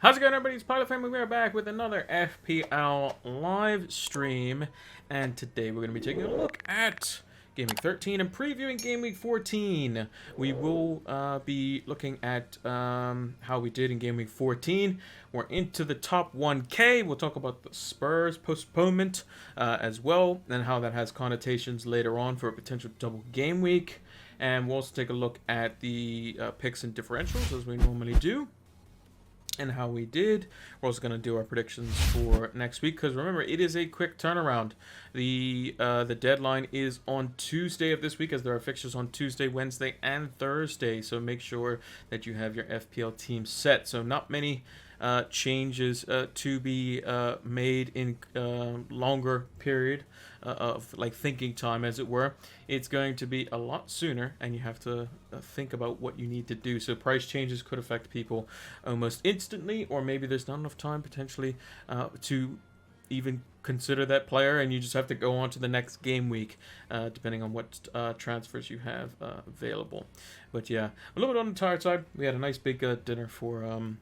How's it going, everybody? It's Pilot Family. We're back with another FPL live stream, and today we're going to be taking a look at Gameweek 13 and previewing Gameweek 14. We will be looking at how we did in Gameweek 14. We're into the top 1K. We'll talk about the Spurs postponement as well, and how that has connotations later on for a potential double game week. And we'll also take a look at the picks and differentials as we normally do, and how we did. We're also going to do our predictions for next week, because remember, it is a quick turnaround. The deadline is on Tuesday of this week, as there are fixtures on Tuesday, Wednesday, and Thursday. So make sure that you have your FPL team set. So not many changes to be made in longer period of like thinking time, as it were. It's going to be a lot sooner, and you have to think about what you need to do. So price changes could affect people almost instantly, or maybe there's not enough time potentially to even consider that player, and you just have to go on to the next game week, depending on what transfers you have available. But yeah, a little bit on the tired side. We had a nice big dinner for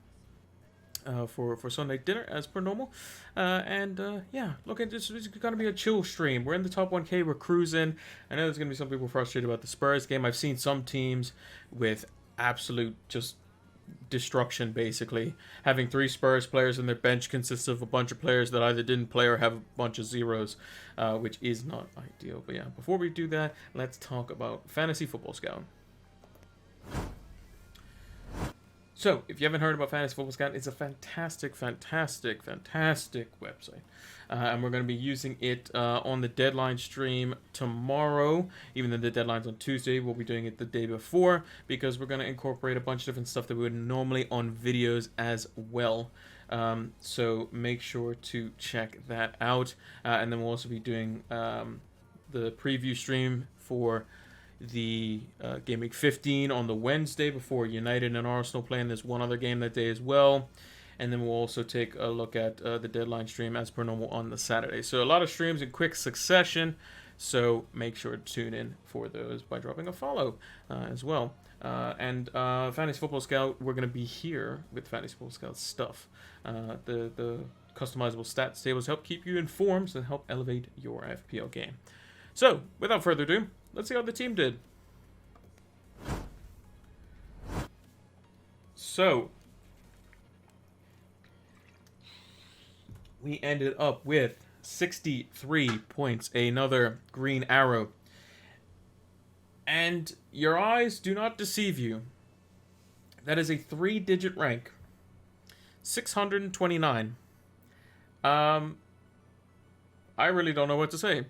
Sunday dinner, as per normal, yeah, look, it's gonna be a chill stream. We're in the top 1K, we're cruising. I know there's gonna be some people frustrated about the Spurs game. I've seen some teams with absolute just destruction, basically having 3 Spurs players, and their bench consists of a bunch of players that either didn't play or have a bunch of zeros, which is not ideal. But yeah, before we do that, let's talk about Fantasy Football Scout. So, if you haven't heard about Fantasy Football Scout, it's a fantastic website. And we're going to be using it on the deadline stream tomorrow. Even though the deadline's on Tuesday, we'll be doing it the day before, because we're going to incorporate a bunch of different stuff that we would normally on videos as well. So make sure to check that out. And then we'll also be doing the preview stream for the Game Week 15 on the Wednesday before United and Arsenal play, and there's one other game that day as well. And then we'll also take a look at the deadline stream as per normal on the Saturday. So a lot of streams in quick succession, so make sure to tune in for those by dropping a follow as well. And Fantasy Football Scout, we're going to be here with Fantasy Football Scout stuff. The customizable stats tables help keep you informed and help elevate your FPL game. So, without further ado, let's see how the team did. So, we ended up with 63 points, another green arrow. And your eyes do not deceive you. That is a 3-digit rank. 629. I really don't know what to say.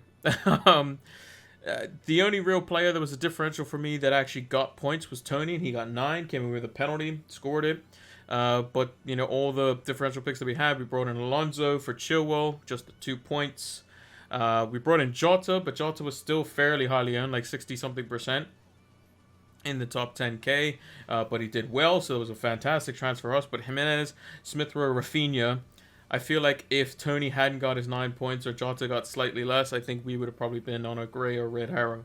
The only real player that was a differential for me that actually got points was Tony, and he got 9, came in with a penalty, scored it. But, you know, all the differential picks that we had, we brought in Alonso for Chilwell, just the 2 points. We brought in Jota, but Jota was still fairly highly owned, like 60-something% in the top 10K. But he did well, so it was a fantastic transfer for us. But Jimenez, Smith Rowe, Rafinha, I feel like if Tony hadn't got his 9 points or Jota got slightly less, I think we would have probably been on a gray or red arrow.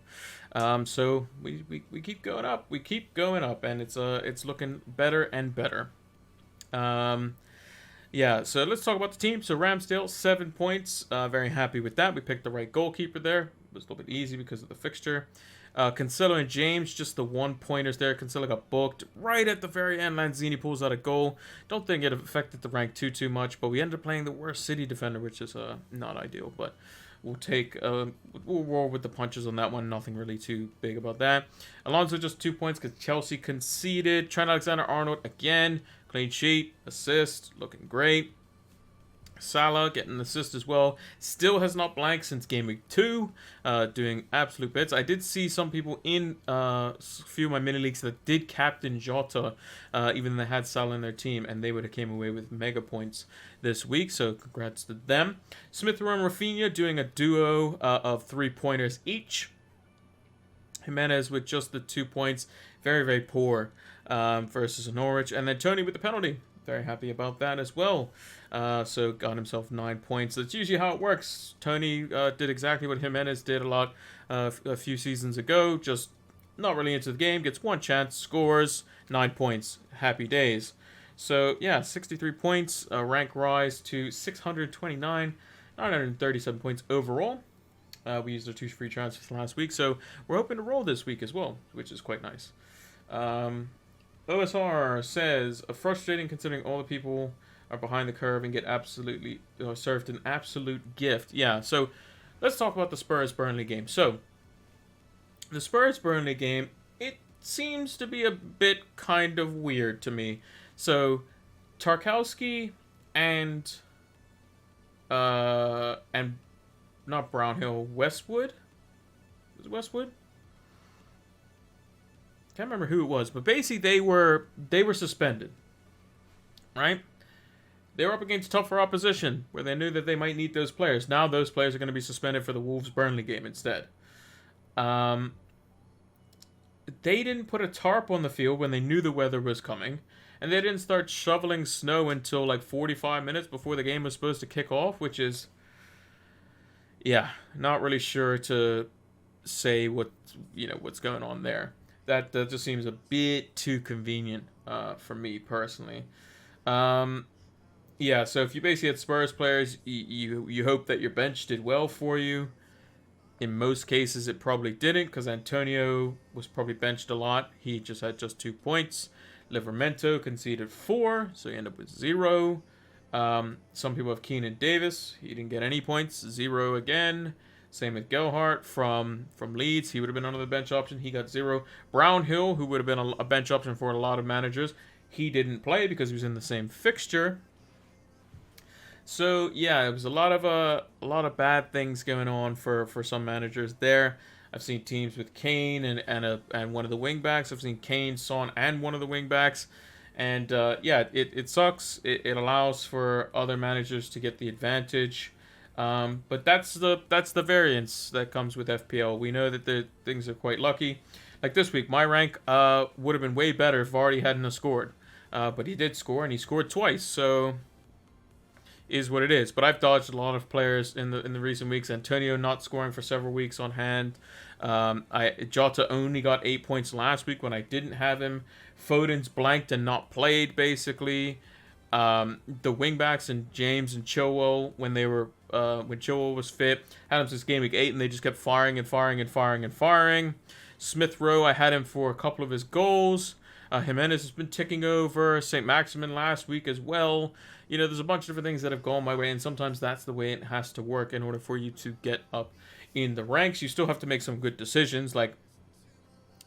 So we keep going up. We keep going up, and it's looking better and better. Yeah, so let's talk about the team. So Ramsdale, 7 points. Very happy with that. We picked the right goalkeeper there. It was a little bit easy because of the fixture. Cancelo and James, just the 1-pointers there. Cancelo got booked right at the very end. Lanzini pulls out a goal. Don't think it affected the rank too much, but we ended up playing the worst City defender, which is not ideal. But we'll roll with the punches on that one. Nothing really too big about that. Alonso just 2 points because Chelsea conceded. Trent Alexander-Arnold again, clean sheet, assist, looking great. Salah getting an assist as well. Still has not blanked since Game Week 2. Doing absolute bits. I did see some people in a few of my mini leagues that did captain Jota, even though they had Salah in their team, and they would have came away with mega points this week. So congrats to them. Smith Rowe and Rafinha doing a duo of 3-pointers each. Jimenez with just the 2 points. Very poor versus Norwich. And then Tony with the penalty. Very happy about that as well. So got himself 9 points. That's usually how it works. Tony did exactly what Jimenez did a few seasons ago. Just not really into the game. Gets one chance, scores, 9 points. Happy days. So, yeah, 63 points, rank rise to 629, 937 points overall. We used our 2 free transfers last week, so we're hoping to roll this week as well, which is quite nice. OSR says, frustrating considering all the people are behind the curve and get absolutely served an absolute gift. Yeah, so let's talk about the Spurs-Burnley game. So, the Spurs-Burnley game, it seems to be a bit kind of weird to me. So, Tarkowski and not Brownhill, Westwood? Was it Westwood? Can't remember who it was, but basically they were suspended, right? They were up against tougher opposition where they knew that they might need those players. Now those players are going to be suspended for the Wolves-Burnley game instead. They didn't put a tarp on the field when they knew the weather was coming, and they didn't start shoveling snow until like 45 minutes before the game was supposed to kick off, which is, yeah, not really sure to say what's going on there. That just seems a bit too convenient for me personally. Yeah, so if you basically had Spurs players, you hope that your bench did well for you. In most cases, it probably didn't because Antonio was probably benched a lot. He just had just 2 points. Livramento conceded 4, so he ended up with 0. Some people have Keenan Davis. He didn't get any points. 0 again. Same with Gelhardt from Leeds. He would have been under the bench option. He got 0. Brownhill, who would have been a bench option for a lot of managers, he didn't play because he was in the same fixture. So yeah, it was a lot of bad things going on for some managers there. I've seen teams with Kane and one of the wingbacks. I've seen Kane, Son, and one of the wingbacks, and yeah, it sucks. It allows for other managers to get the advantage, but that's the variance that comes with FPL. We know that the things are quite lucky. Like this week, my rank would have been way better if Vardy hadn't have scored, but he did score and he scored twice. So. Is what it is. But I've dodged a lot of players in the recent weeks. Antonio not scoring for several weeks on hand. Jota only got 8 points last week when I didn't have him. Foden's blanked and not played basically. The wingbacks and James and Chilwell when Chilwell was fit had him since game week 8 and they just kept firing and firing and firing and firing. Smith Rowe, I had him for a couple of his goals. Jimenez has been ticking over. St. Maximin last week as well. There's a bunch of different things that have gone my way, and sometimes that's the way it has to work in order for you to get up in the ranks. You still have to make some good decisions. Like,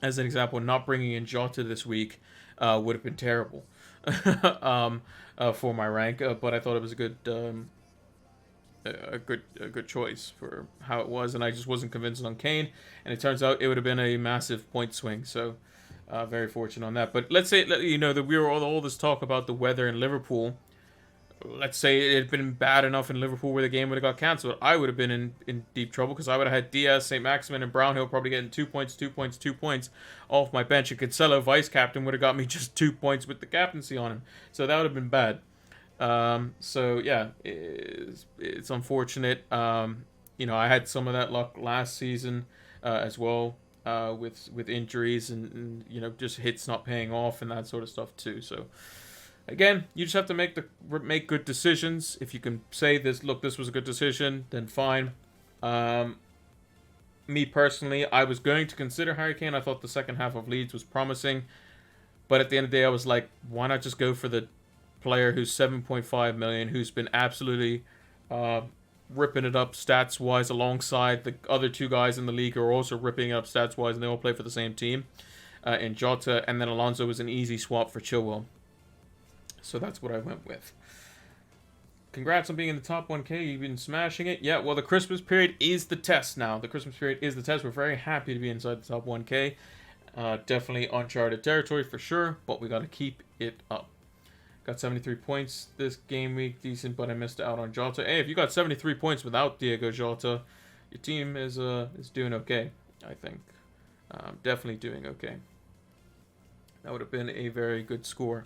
as an example, not bringing in Jota this week would have been terrible for my rank, but I thought it was a good choice for how it was, and I just wasn't convinced on Kane, and it turns out it would have been a massive point swing. So. Very fortunate on that. But let's say, that we were all this talk about the weather in Liverpool. Let's say it had been bad enough in Liverpool where the game would have got cancelled. I would have been in deep trouble because I would have had Diaz, St. Maximin, and Brownhill probably getting 2 points, 2 points, 2 points off my bench. And Cancelo, vice captain, would have got me just 2 points with the captaincy on him. So that would have been bad. So yeah, it's unfortunate. I had some of that luck last season as well. With injuries and just hits not paying off and that sort of stuff too. So again, you just have to make good decisions. If you can say this was a good decision, then fine. Me personally, I was going to consider Harry Kane. I thought the second half of Leeds was promising, but at the end of the day, I was like, why not just go for the player who's 7.5 million, who's been absolutely ripping it up stats-wise alongside the other 2 guys in the league who are also ripping it up stats-wise, and they all play for the same team. In Jota, and then Alonso was an easy swap for Chilwell. So that's what I went with. Congrats on being in the top 1K. You've been smashing it. Yeah, well, the Christmas period is the test now. The Christmas period is the test. We're very happy to be inside the top 1K. Definitely uncharted territory for sure, but we got to keep it up. Got 73 points this game week. Decent, but I missed out on Jota. Hey, if you got 73 points without Diego Jota, your team is doing okay, I think. Definitely doing okay. That would have been a very good score.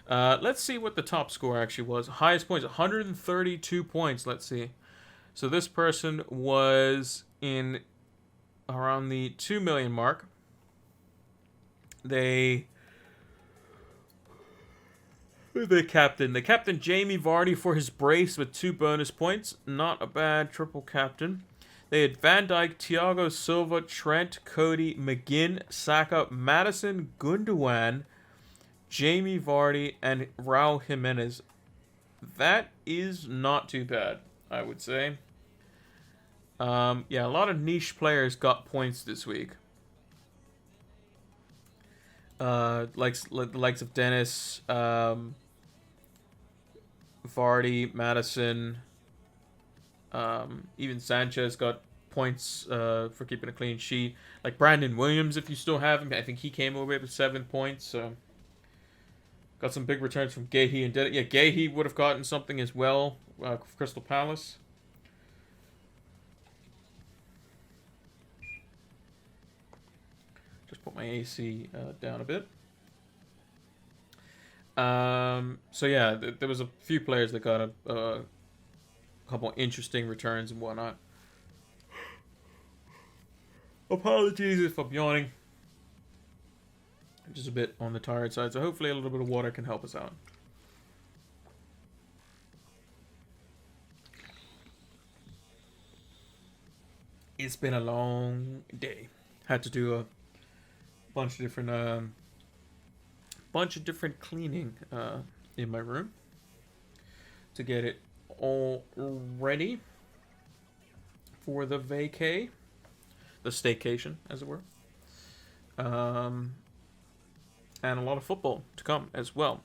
Let's see what the top score actually was. Highest points, 132 points. Let's see. So this person was in around the 2 million mark. They The captain. The captain, Jamie Vardy, for his brace with 2 bonus points. Not a bad triple captain. They had Van Dijk, Thiago Silva, Trent, Cody, McGinn, Saka, Madison, Gundogan, Jamie Vardy, and Raul Jimenez. That is not too bad, I would say. Yeah, a lot of niche players got points this week. The likes of Dennis, Vardy, Madison, even Sanchez got points for keeping a clean sheet. Like Brandon Williams, if you still have him, I think he came away with 7 points. So got some big returns from Gahey and Dennis. Yeah, Gahey would have gotten something as well. Crystal Palace. Just put my AC down a bit. So yeah, there was a few players that got a couple interesting returns and whatnot. Apologies if I'm yawning. I'm just a bit on the tired side, so hopefully a little bit of water can help us out. It's been a long day. Had to do a bunch of different cleaning in my room to get it all ready for the vacay, the staycation, as it were. And a lot of football to come as well.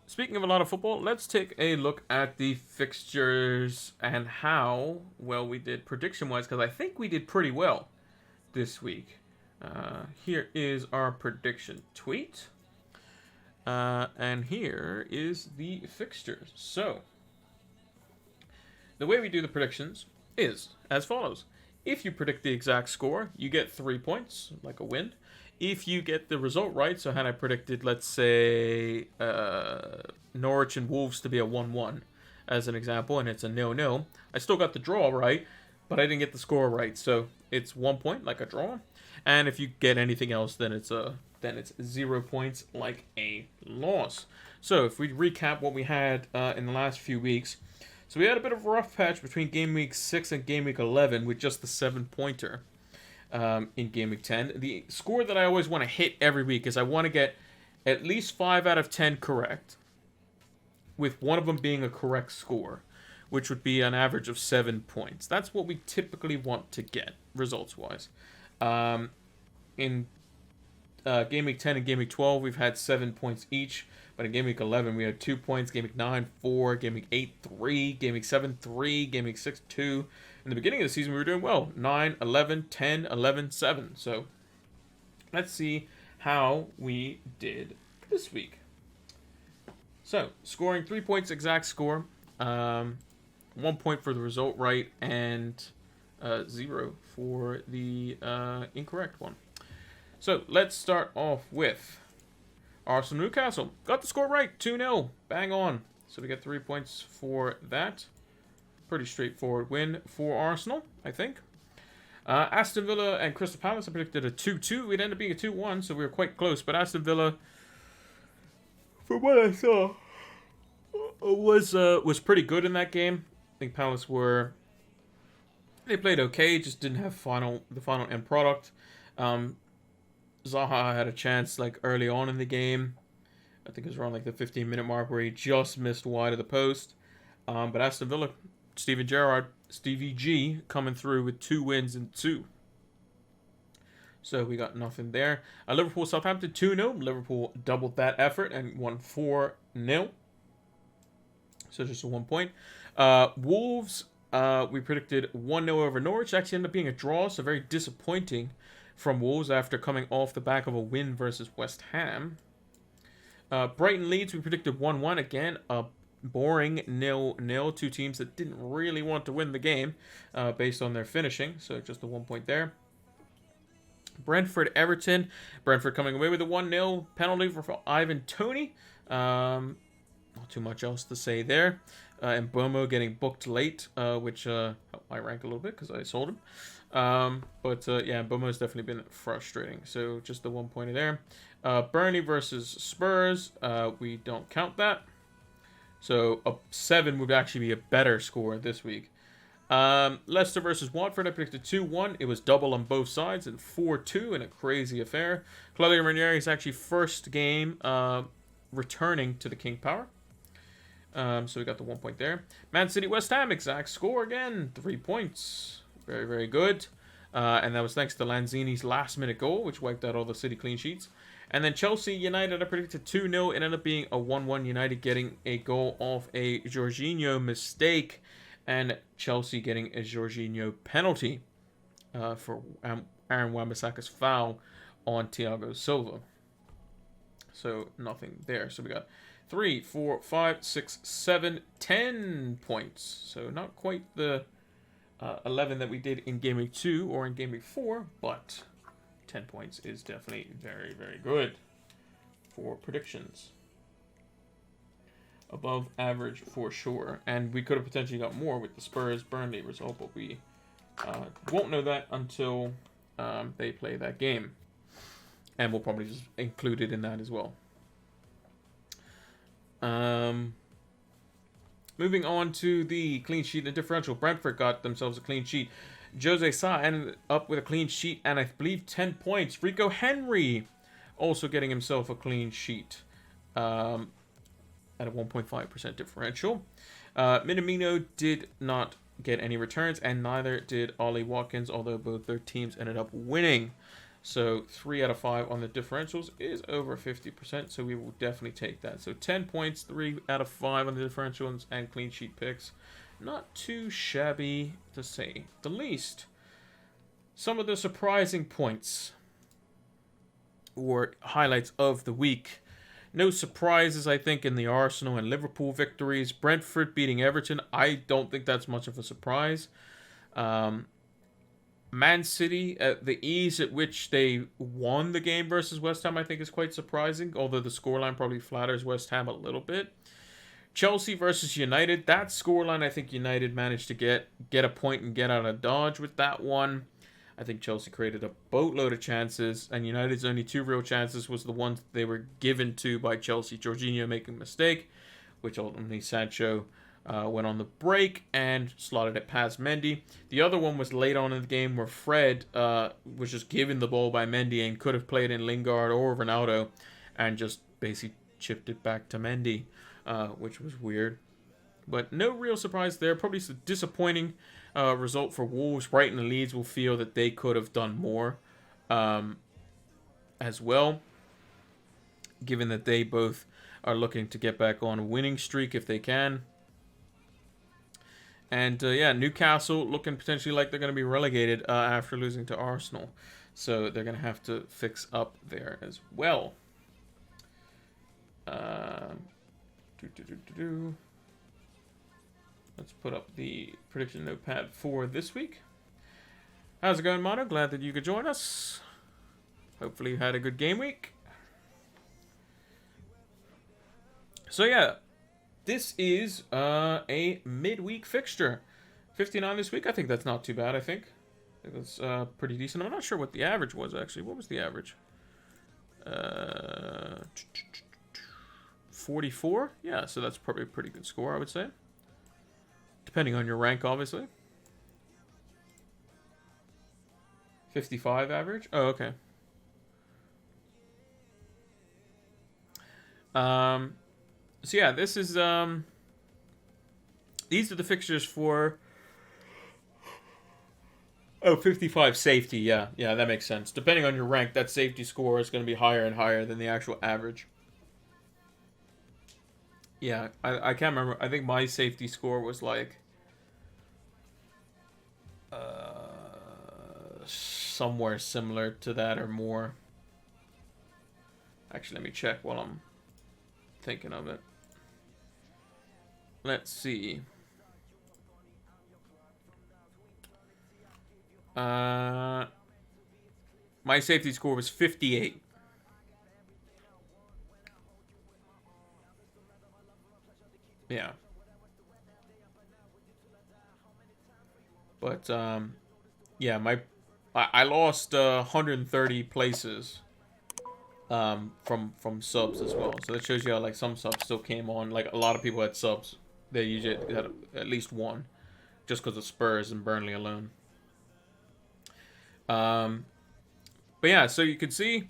Speaking of a lot of football, let's take a look at the fixtures and how well we did prediction-wise, because I think we did pretty well this week. Here is our prediction tweet. And here is the fixtures. So, the way we do the predictions is as follows. If you predict the exact score, you get 3 points, like a win. If you get the result right, so had I predicted, let's say, Norwich and Wolves to be a 1-1, as an example, and it's a 0-0, I still got the draw right, but I didn't get the score right, so it's 1 point, like a draw. And if you get anything else, then it's 0 points, like a loss. So if we recap what we had in the last few weeks, so we had a bit of a rough patch between Game Week 6 and Game Week 11 with just the 7-pointer in Game Week 10. The score that I always want to hit every week is I want to get at least 5 out of 10 correct, with one of them being a correct score, which would be an average of 7 points. That's what we typically want to get, results-wise. In Game Week 10 and Game Week 12, we've had 7 points each. But in Game Week 11, we had 2 points. Game Week 9, 4. Game Week 8, 3. Game Week 7, 3. Game Week 6, 2. In the beginning of the season, we were doing well. 9, 11, 10, 11, 7. So let's see how we did this week. So, scoring 3 points, exact score. 1 point for the result right, and 0 for the incorrect one. So, let's start off with Arsenal Newcastle. Got the score right, 2-0. Bang on. So, we get 3 points for that. Pretty straightforward win for Arsenal, I think. Aston Villa and Crystal Palace, I predicted a 2-2. It ended up being a 2-1, so we were quite close. But Aston Villa, from what I saw, was pretty good in that game. I think Palace they played okay, just didn't have the final end product. Zaha had a chance like early on in the game. I think it was around like the 15-minute mark where he just missed wide of the post. But Aston Villa, Steven Gerrard, Stevie G coming through with 2 wins and 2. So we got nothing there. Liverpool Southampton 2-0. Liverpool doubled that effort and won 4-0. So just a 1 point. Wolves, we predicted 1-0 over Norwich. Actually ended up being a draw, so very disappointing from Wolves after coming off the back of a win versus West Ham. Brighton Leeds, we predicted 1-1. Again, a boring 0-0. 2 teams that didn't really want to win the game based on their finishing. So just a 1 point there. Brentford Everton. Brentford coming away with a 1-0 penalty for Ivan Toney. Not too much else to say there. And Bomo getting booked late, which helped my rank a little bit because I sold him. Yeah, Bomo's definitely been frustrating. So just the 1 pointer there. Burnley versus Spurs. We don't count that. So a 7 would actually be a better score this week. Leicester versus Watford, I predicted 2-1. It was double on both sides and 4-2 in a crazy affair. Claudio Ranieri's actually first game returning to the King Power. So we got the 1 point there. Man City West Ham, exact score again. 3 points. Very, very good. And that was thanks to Lanzini's last minute goal, which wiped out all the City clean sheets. And then Chelsea United, I predicted 2-0. It ended up being a 1-1. United getting a goal off a Jorginho mistake. And Chelsea getting a Jorginho penalty for Aaron Wan-Bissaka's foul on Thiago Silva. So nothing there. So we got 3, 4, 5, 6, 7, 10 points. So not quite the 11 that we did in Game Week 2 or in Game Week 4, but 10 points is definitely very, very good for predictions. Above average for sure. And we could have potentially got more with the Spurs-Burnley result, but we won't know that until they play that game. And we'll probably just include it in that as well. Moving on to the clean sheet and differential. Brentford got themselves a clean sheet. Jose Sa ended up with a clean sheet and I believe 10 points. Rico Henry also getting himself a clean sheet at a 1.5% differential. Minamino did not get any returns and neither did Ollie Watkins, although both their teams ended up winning. So 3 out of 5 on the differentials is over 50%, so we will definitely take that. So 10 points, 3 out of 5 on the differentials, and clean sheet picks. Not too shabby, to say the least. Some of the surprising points or highlights of the week. No surprises, I think, in the Arsenal and Liverpool victories. Brentford beating Everton, I don't think that's much of a surprise. Man City, the ease at which they won the game versus West Ham, I think is quite surprising, although the scoreline probably flatters West Ham a little bit. Chelsea versus United, that scoreline, I think United managed to get a point and get out of Dodge with that one. I think Chelsea created a boatload of chances, and United's only 2 real chances was the ones they were given to by Chelsea. Jorginho making a mistake, which ultimately Sancho went on the break and slotted it past Mendy. The other one was late on in the game where Fred was just given the ball by Mendy and could have played in Lingard or Ronaldo and just basically chipped it back to Mendy, which was weird. But no real surprise there. Probably a disappointing result for Wolves. Brighton and Leeds will feel that they could have done more as well, given that they both are looking to get back on a winning streak if they can. And, yeah, Newcastle looking potentially like they're going to be relegated after losing to Arsenal. So they're going to have to fix up there as well. Let's put up the prediction notepad for this week. How's it going, Mono? Glad that you could join us. Hopefully you had a good game week. So, yeah. This is a midweek fixture. 59 this week. I think that's not too bad, I think. It was pretty decent. I'm not sure what the average was, actually. What was the average? 44? Yeah, so that's probably a pretty good score, I would say. Depending on your rank, obviously. 55 average? Oh, okay. So yeah, this is these are the fixtures for 55 safety. Yeah, that makes sense. Depending on your rank, that safety score is going to be higher and higher than the actual average. Yeah, I can't remember. I think my safety score was like somewhere similar to that or more. Actually, let me check while I'm thinking of it. Let's see. My safety score was 58. Yeah. But yeah, I lost 130 places from subs as well. So that shows you how like some subs still came on. Like a lot of people had subs. They usually had at least one, just because of Spurs and Burnley alone. But yeah, so you can see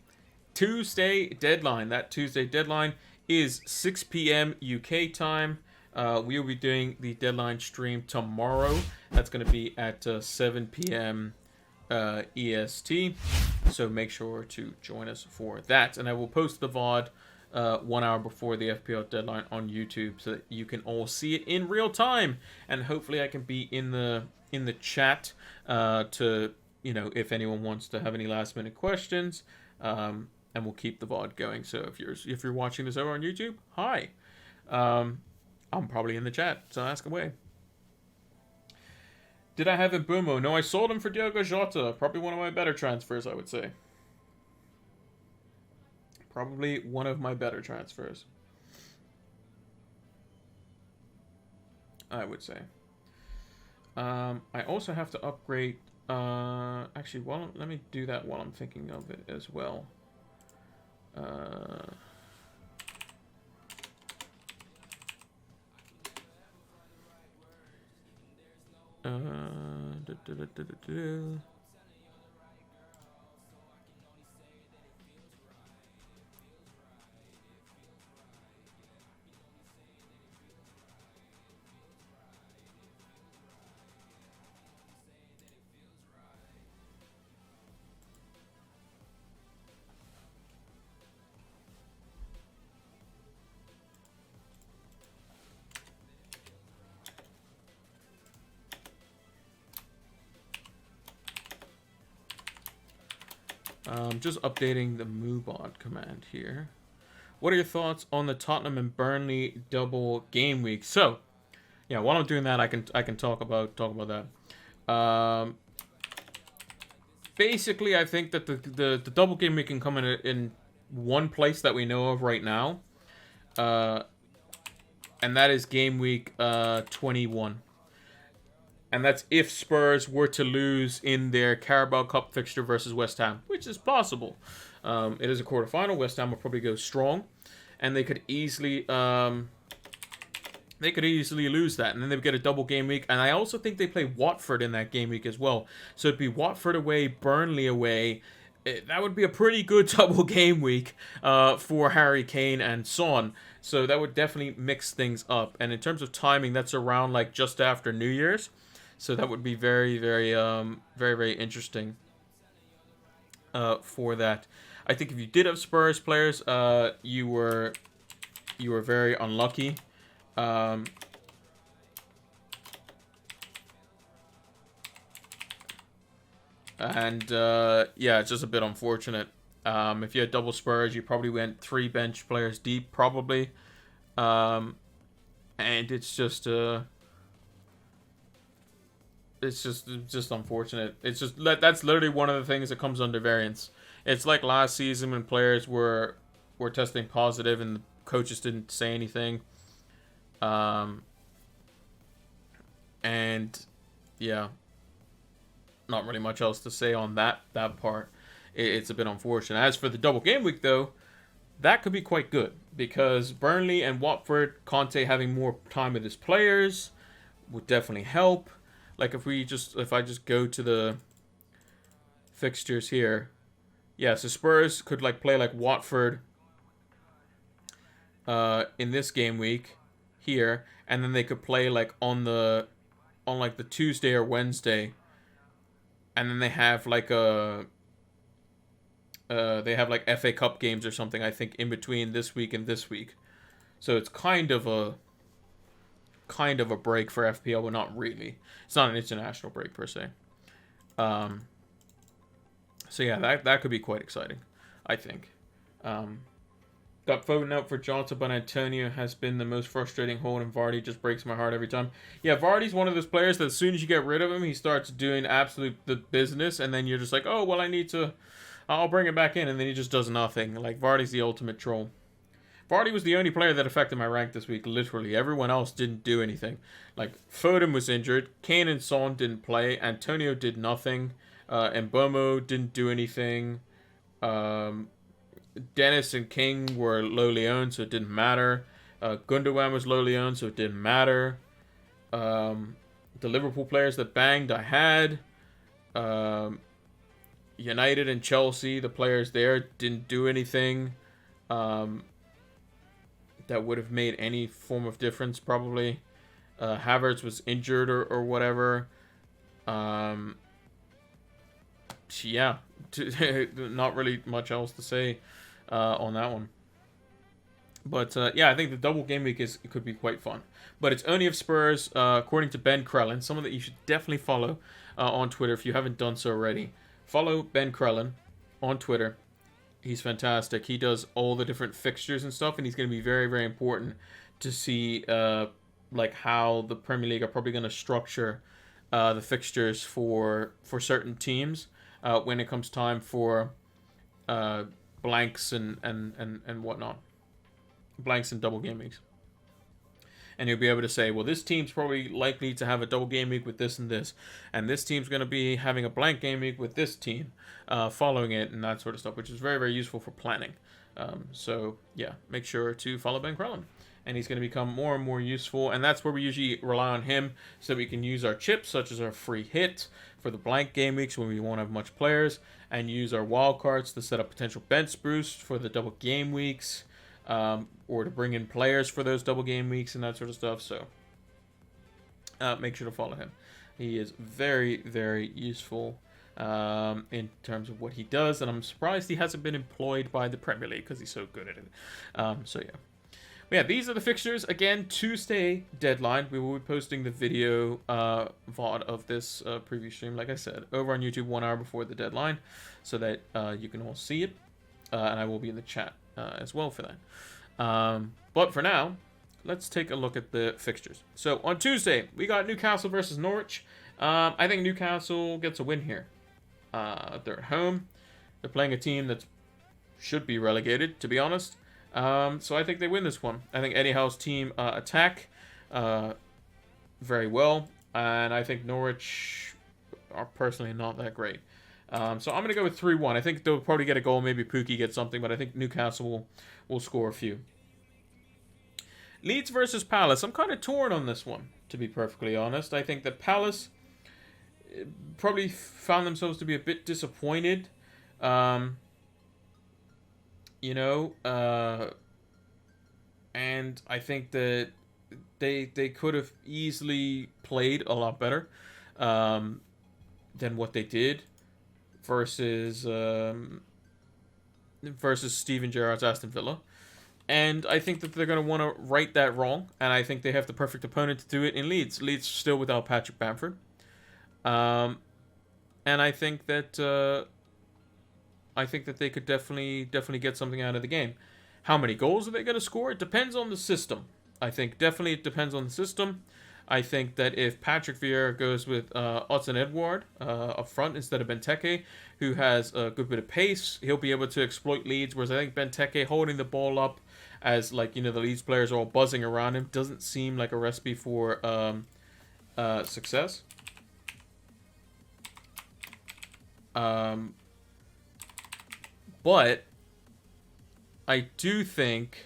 Tuesday deadline. That Tuesday deadline is 6 p.m. UK time. We will be doing the deadline stream tomorrow. That's going to be at 7 p.m. EST. So make sure to join us for that. And I will post the VOD 1 hour before the FPL deadline on YouTube so that you can all see it in real time. And hopefully I can be in the chat to, you know, if anyone wants to have any last minute questions. And we'll keep the VOD going. So if you're watching this over on YouTube, hi. I'm probably in the chat, so ask away. Did I have Mbumo? No, I sold him for Diogo Jota. Probably one of my better transfers, I would say. Probably one of my better transfers, I would say. I also have to upgrade. Actually, let me do that while I'm thinking of it as well. Just updating the MooBot command here. What are your thoughts on the Tottenham and Burnley double game week? So, yeah, while I'm doing that, I can talk about that. Basically, I think that the double game week can come in one place that we know of right now, and that is game week 21. And that's if Spurs were to lose in their Carabao Cup fixture versus West Ham, which is possible. It is a quarterfinal. West Ham will probably go strong, and they could easily lose that, and then they would get a double game week. And I also think they play Watford in that game week as well. So it'd be Watford away, Burnley away. That would be a pretty good double game week for Harry Kane and Son. So that would definitely mix things up. And in terms of timing, that's around like just after New Year's. So that would be very, very, very interesting for that. I think if you did have Spurs players, you were very unlucky. And yeah, it's just a bit unfortunate. If you had double Spurs, you probably went 3 bench players deep, probably. And it's just unfortunate. It's just that's literally one of the things that comes under variance. It's like last season when players were testing positive and the coaches didn't say anything. And yeah, not really much else to say on that part. It's a bit unfortunate. As for the double game week though, that could be quite good because Burnley and Watford, Conte having more time with his players would definitely help. Like if I just go to the fixtures here, yeah, so Spurs could like play like Watford in this game week here, and then they could play like on like the Tuesday or Wednesday, and then they have like FA Cup games or something, I think, in between this week and this week. So it's kind of a break for FPL, but not really. It's not an international break per se. So yeah, that could be quite exciting, I think. Got voting out for Jota, but Antonio has been the most frustrating hold, and Vardy just breaks my heart every time. Yeah, Vardy's one of those players that as soon as you get rid of him, he starts doing the business, and then you're just like, oh, well, I'll bring him back in, and then he just does nothing. Like, Vardy's the ultimate troll. Vardy was the only player that affected my rank this week, literally. Everyone else didn't do anything. Like, Foden was injured, Kane and Son didn't play, Antonio did nothing, Mbomo didn't do anything, Dennis and King were lowly owned, so it didn't matter. Gundogan was lowly owned, so it didn't matter. The Liverpool players that banged, I had. United and Chelsea, the players there didn't do anything that would have made any form of difference, probably. Havertz was injured or whatever. Yeah, not really much else to say on that one. But yeah, I think the double game week it could be quite fun. But it's only of Spurs, according to Ben Krellin, someone that you should definitely follow on Twitter if you haven't done so already. Follow Ben Krellin on Twitter. He's fantastic. He does all the different fixtures and stuff, and he's going to be very, very important to see like how the Premier League are probably going to structure the fixtures for certain teams when it comes time for blanks and whatnot. Blanks and double game weeks. And you'll be able to say, well, this team's probably likely to have a double game week with this, and this team's going to be having a blank game week with this team following it, and that sort of stuff, which is very, very useful for planning. So, yeah, make sure to follow Ben Krellin. And he's going to become more and more useful, and that's where we usually rely on him so that we can use our chips, such as our free hit for the blank game weeks when we won't have much players, and use our wild cards to set up potential bench boosts for the double game weeks. Or to bring in players for those double game weeks and that sort of stuff. So make sure to follow him. He is very, very useful in terms of what he does, and I'm surprised he hasn't been employed by the Premier League because he's so good at it. So yeah. But yeah, these are the fixtures. Again, Tuesday deadline. We will be posting the video VOD of this preview stream, like I said, over on YouTube 1 hour before the deadline, so that you can all see it, and I will be in the chat as well for that. But for now, let's take a look at the fixtures. So on Tuesday, we got Newcastle versus Norwich. I think Newcastle gets a win here. They're at home. They're playing a team that should be relegated, to be honest. So I think they win this one. I think Eddie Howe's team attack very well, and I think Norwich are personally not that great. So I'm going to go with 3-1. I think they'll probably get a goal. Maybe Pookie gets something, but I think Newcastle will score a few. Leeds versus Palace. I'm kind of torn on this one, to be perfectly honest. I think that Palace probably found themselves to be a bit disappointed. And I think that they could have easily played a lot better than what they did versus Steven Gerrard's Aston Villa. And I think that they're going to want to right that wrong, and I think they have the perfect opponent to do it in Leeds. Leeds still without Patrick Bamford. And I think that they could definitely get something out of the game. How many goals are they going to score? It depends on the system. I think definitely it depends on the system. I think that if Patrick Vieira goes with Odsonne-Edouard up front instead of Benteke, who has a good bit of pace, he'll be able to exploit Leeds. Whereas I think Benteke holding the ball up as the Leeds players are all buzzing around him doesn't seem like a recipe for success. But I do think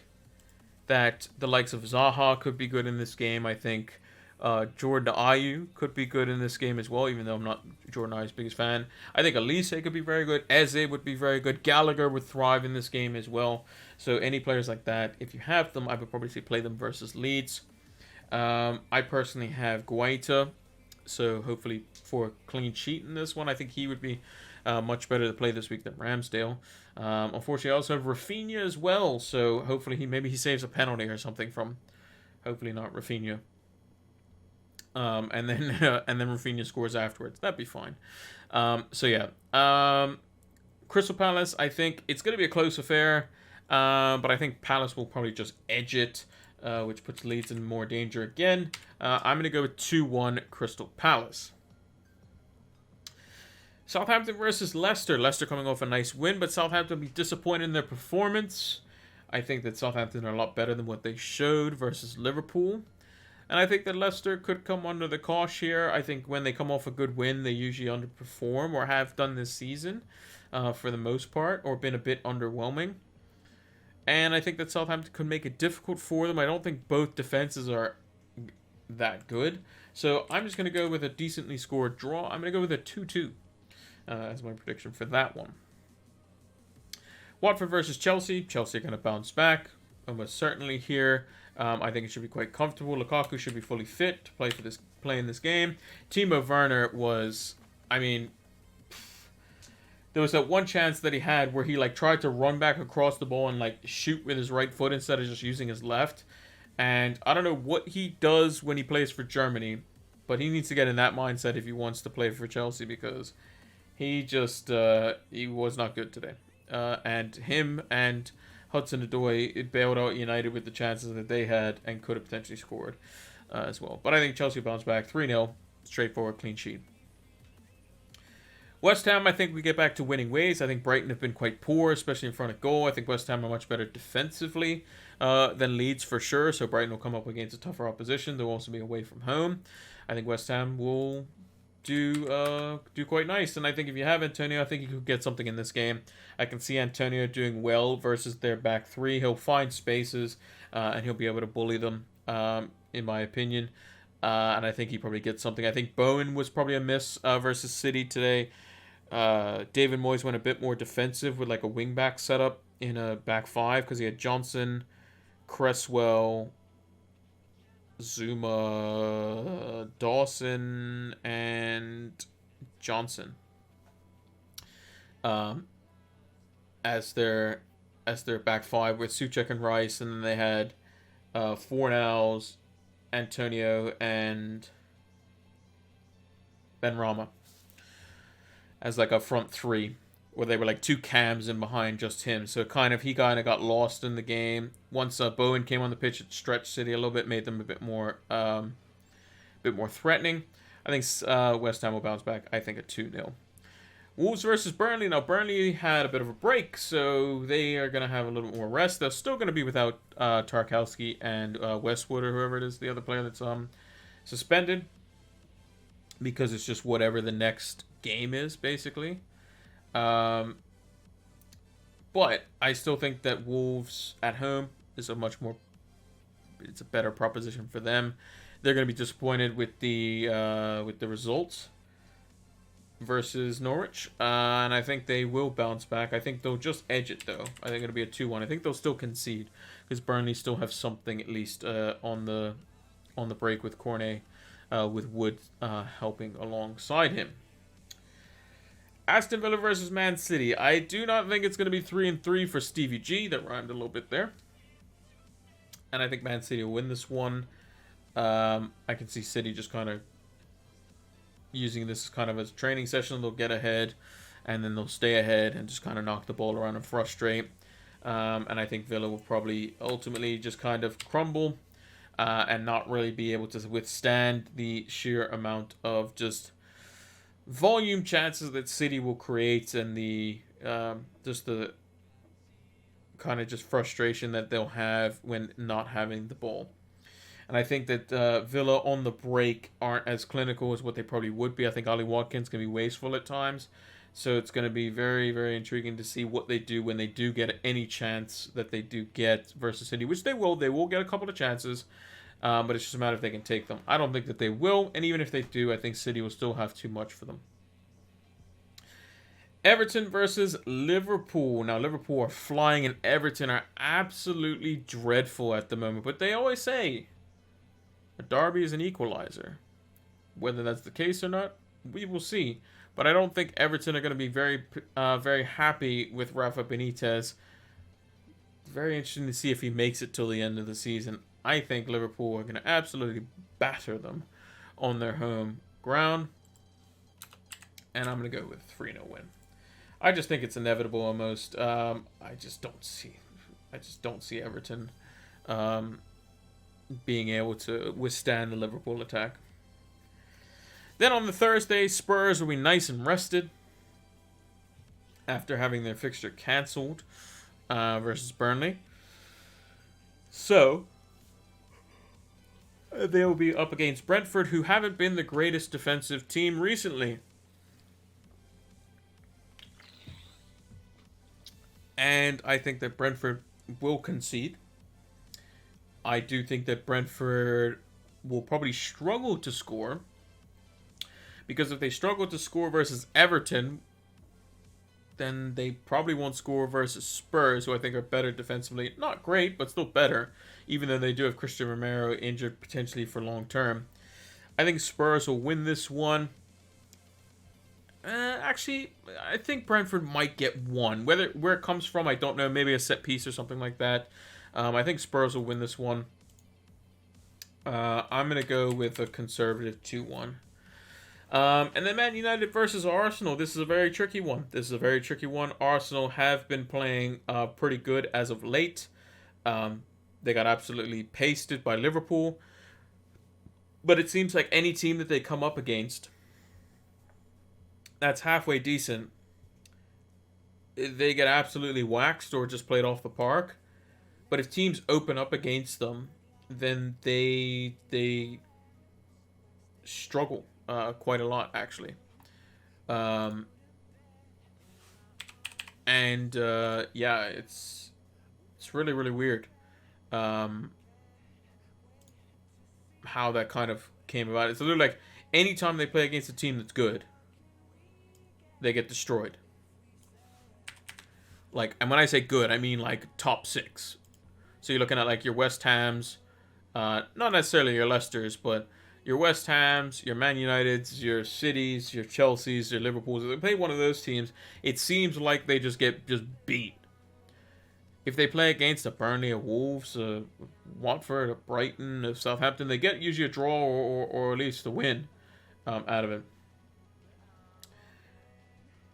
that the likes of Zaha could be good in this game. I think Jordan Ayew could be good in this game as well, even though I'm not Jordan Ayew's biggest fan. I think Elise could be very good. Eze would be very good. Gallagher would thrive in this game as well. So any players like that, if you have them, I would probably say play them versus Leeds. I personally have Guaita, so hopefully for a clean sheet in this one. I think he would be much better to play this week than Ramsdale. Unfortunately, I also have Rafinha as well, so hopefully maybe he saves a penalty or something from, hopefully not Rafinha. And then Rafinha scores afterwards. That'd be fine. So yeah, Crystal Palace. I think it's going to be a close affair, but I think Palace will probably just edge it, which puts Leeds in more danger again. I'm going to go with 2-1 Crystal Palace. Southampton versus Leicester. Leicester coming off a nice win, but Southampton will be disappointed in their performance. I think that Southampton are a lot better than what they showed versus Liverpool. And I think that Leicester could come under the cosh here. I think when they come off a good win, they usually underperform, or have done this season for the most part, or been a bit underwhelming. And I think that Southampton could make it difficult for them. I don't think both defenses are that good. So I'm just going to go with a decently scored draw. I'm going to go with a 2-2 as my prediction for that one. Watford versus Chelsea. Chelsea are going to bounce back almost certainly here. I think it should be quite comfortable. Lukaku should be fully fit to play in this game. Timo Werner was, I mean, there was that one chance that he had where he like tried to run back across the ball and like shoot with his right foot instead of just using his left. And I don't know what he does when he plays for Germany, but he needs to get in that mindset if he wants to play for Chelsea, because he just he was not good today. And him and Hudson-Odoi, it bailed out United with the chances that they had and could have potentially scored as well. But I think Chelsea bounced back 3-0, straightforward, clean sheet. West Ham, I think we get back to winning ways. I think Brighton have been quite poor, especially in front of goal. I think West Ham are much better defensively than Leeds for sure. So Brighton will come up against a tougher opposition. They'll also be away from home. I think West Ham will do quite nice. And I think if you have Antonio, I think you could get something in this game. I can see Antonio doing well versus their back three. He'll find spaces and he'll be able to bully them, in my opinion. And I think he probably gets something. I think Bowen was probably a miss versus City today. David Moyes went a bit more defensive with like a wing-back setup in a back five because he had Johnson, Cresswell, Zuma, Dawson, and Johnson as their back five with Souček and Rice, and then they had Fornals, Antonio, and Benrahma as like a front three, where they were like two cams in behind just him. So he kind of got lost in the game. Once Bowen came on the pitch, it stretched City a little bit, made them a bit more threatening. I think West Ham will bounce back. I think a 2-0. Wolves versus Burnley. Now Burnley had a bit of a break, so they are going to have a little bit more rest. They're still going to be without Tarkowski and Westwood or whoever it is, the other player that's suspended, because it's just whatever the next game is, basically. But I still think that Wolves at home is it's a better proposition for them. They're going to be disappointed with the results versus Norwich, and I think they will bounce back. I think they'll just edge it though. I think it'll be a 2-1. I think they'll still concede because Burnley still have something at least on the break with Cornet, with Wood helping alongside him. Aston Villa versus Man City. I do not think it's going to be 3-3 for Stevie G. That rhymed a little bit there. And I think Man City will win this one. I can see City just kind of using this kind of as a training session. They'll get ahead, and then they'll stay ahead and just kind of knock the ball around and frustrate. And I think Villa will probably ultimately just kind of crumble and not really be able to withstand the sheer amount of just volume chances that City will create, and the just the kind of just frustration that they'll have when not having the ball. And I think that Villa on the break aren't as clinical as what they probably would be. I think Ollie Watkins can be wasteful at times, so it's going to be very, very intriguing to see what they do when they do get any chance that they do get versus City, which they will. They will get a couple of chances. But it's just a matter if they can take them. I don't think that they will, and even if they do, I think City will still have too much for them. Everton versus Liverpool. Now, Liverpool are flying, and Everton are absolutely dreadful at the moment. But they always say a derby is an equalizer. Whether that's the case or not, we will see. But I don't think Everton are going to be very happy with Rafa Benitez. Very interesting to see if he makes it till the end of the season. I think Liverpool are going to absolutely batter them on their home ground. And I'm going to go with 3-0 win. I just think it's inevitable almost. I just don't see Everton being able to withstand the Liverpool attack. Then on the Thursday, Spurs will be nice and rested after having their fixture cancelled versus Burnley. So they will be up against Brentford, who haven't been the greatest defensive team recently. And I think that Brentford will concede. I do think that Brentford will probably struggle to score, because if they struggle to score versus Everton, then they probably won't score versus Spurs, who I think are better defensively. Not great, but still better, even though they do have Christian Romero injured potentially for long term. I think Spurs will win this one. Actually, I think Brentford might get one. Where it comes from, I don't know. Maybe a set piece or something like that. I think Spurs will win this one. I'm going to go with a conservative 2-1. And then Man United versus Arsenal. This is a very tricky one. Arsenal have been playing pretty good as of late. They got absolutely pasted by Liverpool. But it seems like any team that they come up against that's halfway decent, they get absolutely waxed or just played off the park. But if teams open up against them, then they struggle quite a lot, actually. Yeah, it's really, really weird how that kind of came about. It's literally like anytime they play against a team that's good, they get destroyed. Like, and when I say good, I mean like top 6. So you're looking at like your West Hams, not necessarily your Leicesters, but your West Hams, your Man Uniteds, your Cities, your Chelseas, your Liverpools. If they play one of those teams, it seems like they just get beat. If they play against a Burnley, a Wolves, a Watford, a Brighton, a Southampton, they get usually a draw or at least a win out of it.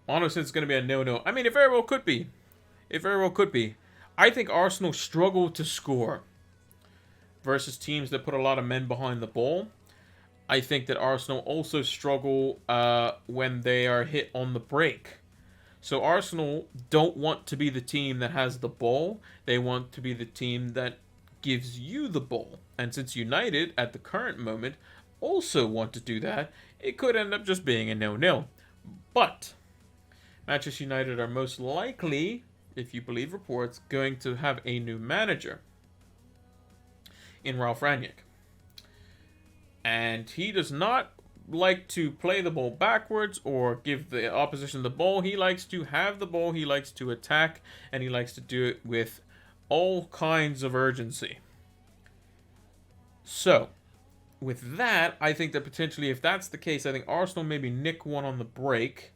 Honestly, it's going to be a 0-0. I mean, it very well could be. I think Arsenal struggle to score versus teams that put a lot of men behind the ball. I think that Arsenal also struggle when they are hit on the break. So Arsenal don't want to be the team that has the ball. They want to be the team that gives you the ball. And since United, at the current moment, also want to do that, it could end up just being a 0-0. But Manchester United are most likely, if you believe reports, going to have a new manager in Ralf Rangnick. And he does not like to play the ball backwards or give the opposition the ball. He likes to have the ball, he likes to attack, and he likes to do it with all kinds of urgency. So, with that, I think that potentially, if that's the case, I think Arsenal maybe nick one on the break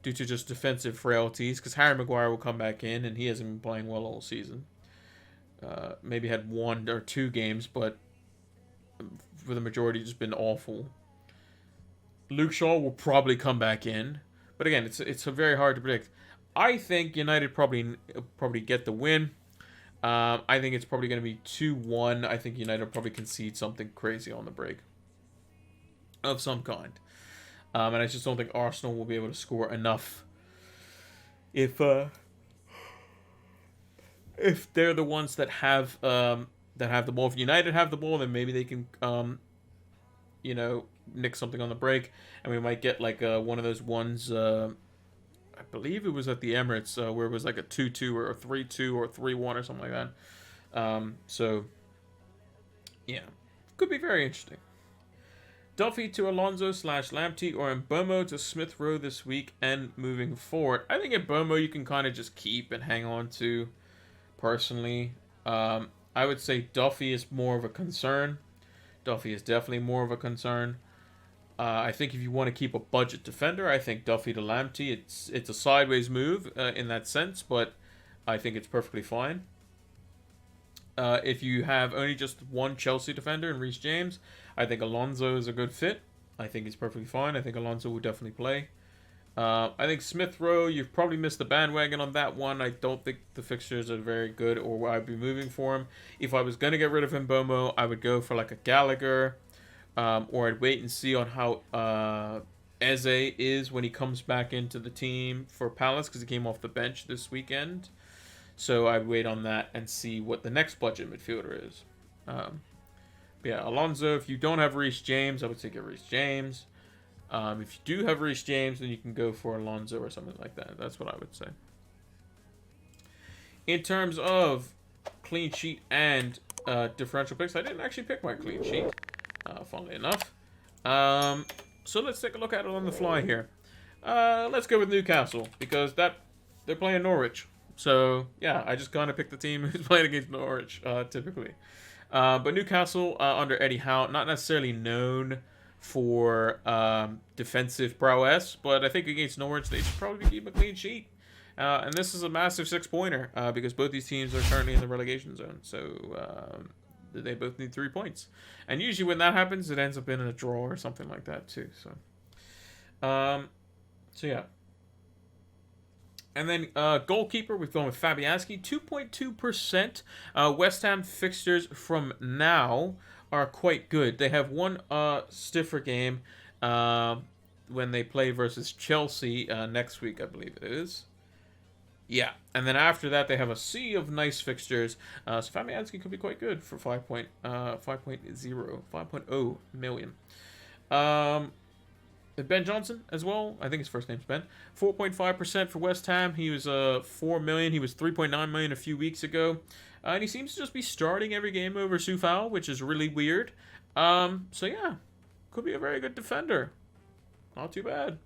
due to just defensive frailties, because Harry Maguire will come back in, and he hasn't been playing well all season. Maybe had 1 or 2 games, but for the majority, just been awful. Luke Shaw will probably come back in, but again, it's very hard to predict. I think United probably get the win. I think it's probably going to be 2-1. I think United will probably concede something crazy on the break of some kind. And I just don't think Arsenal will be able to score enough if they're the ones that have the ball. If United have the ball, then maybe they can nick something on the break, and we might get like one of those ones. I believe it was at the Emirates where it was like a 2-2 or a 3-2 or 3-1 or something like that. So yeah, could be very interesting. Duffy to Alonso / Lamptey or Mbomo to Smith Rowe this week and moving forward. I think Mbomo you can kind of just keep and hang on to. Personally, I would say Duffy is more of a concern. Duffy is definitely more of a concern. I think if you want to keep a budget defender, I think Duffy to Lamptey. It's a sideways move in that sense, but I think it's perfectly fine. If you have only just one Chelsea defender in Reece James, I think Alonso is a good fit. I think he's perfectly fine. I think Alonso will definitely play. I think Smith Rowe, you've probably missed the bandwagon on that one. I don't think the fixtures are very good, or I'd be moving for him. If I was going to get rid of Mbomo, I would go for like a Gallagher, or I'd wait and see on how Eze is when he comes back into the team for Palace, because he came off the bench this weekend. So I'd wait on that and see what the next budget midfielder is. Yeah, Alonso, if you don't have Reece James, I would say get Reece James. If you do have Reece James, then you can go for Alonso or something like that. That's what I would say. In terms of clean sheet and differential picks. I didn't actually pick my clean sheet, funnily enough. So let's take a look at it on the fly here. Let's go with Newcastle, because they're playing Norwich. So, yeah, I just kind of picked the team who's playing against Norwich, typically. But Newcastle, under Eddie Howe, not necessarily known for defensive prowess, but I think against Norwich, they should probably keep a clean sheet. And this is a massive 6-pointer, because both these teams are currently in the relegation zone. So, they both need 3 points. And usually when that happens, it ends up in a draw or something like that, too. So, yeah. And then goalkeeper, we've gone with Fabianski, 2.2%. West Ham fixtures from now are quite good. They have one stiffer game when they play versus Chelsea next week, I believe it is. Yeah, and then after that, they have a sea of nice fixtures. So Fabianski could be quite good for 5.0 million. Ben Johnson as well. I think his first name's Ben. 4.5% for West Ham. He was 4 million. He was 3.9 million a few weeks ago. And he seems to just be starting every game over Soufal, which is really weird. So yeah, could be a very good defender. Not too bad.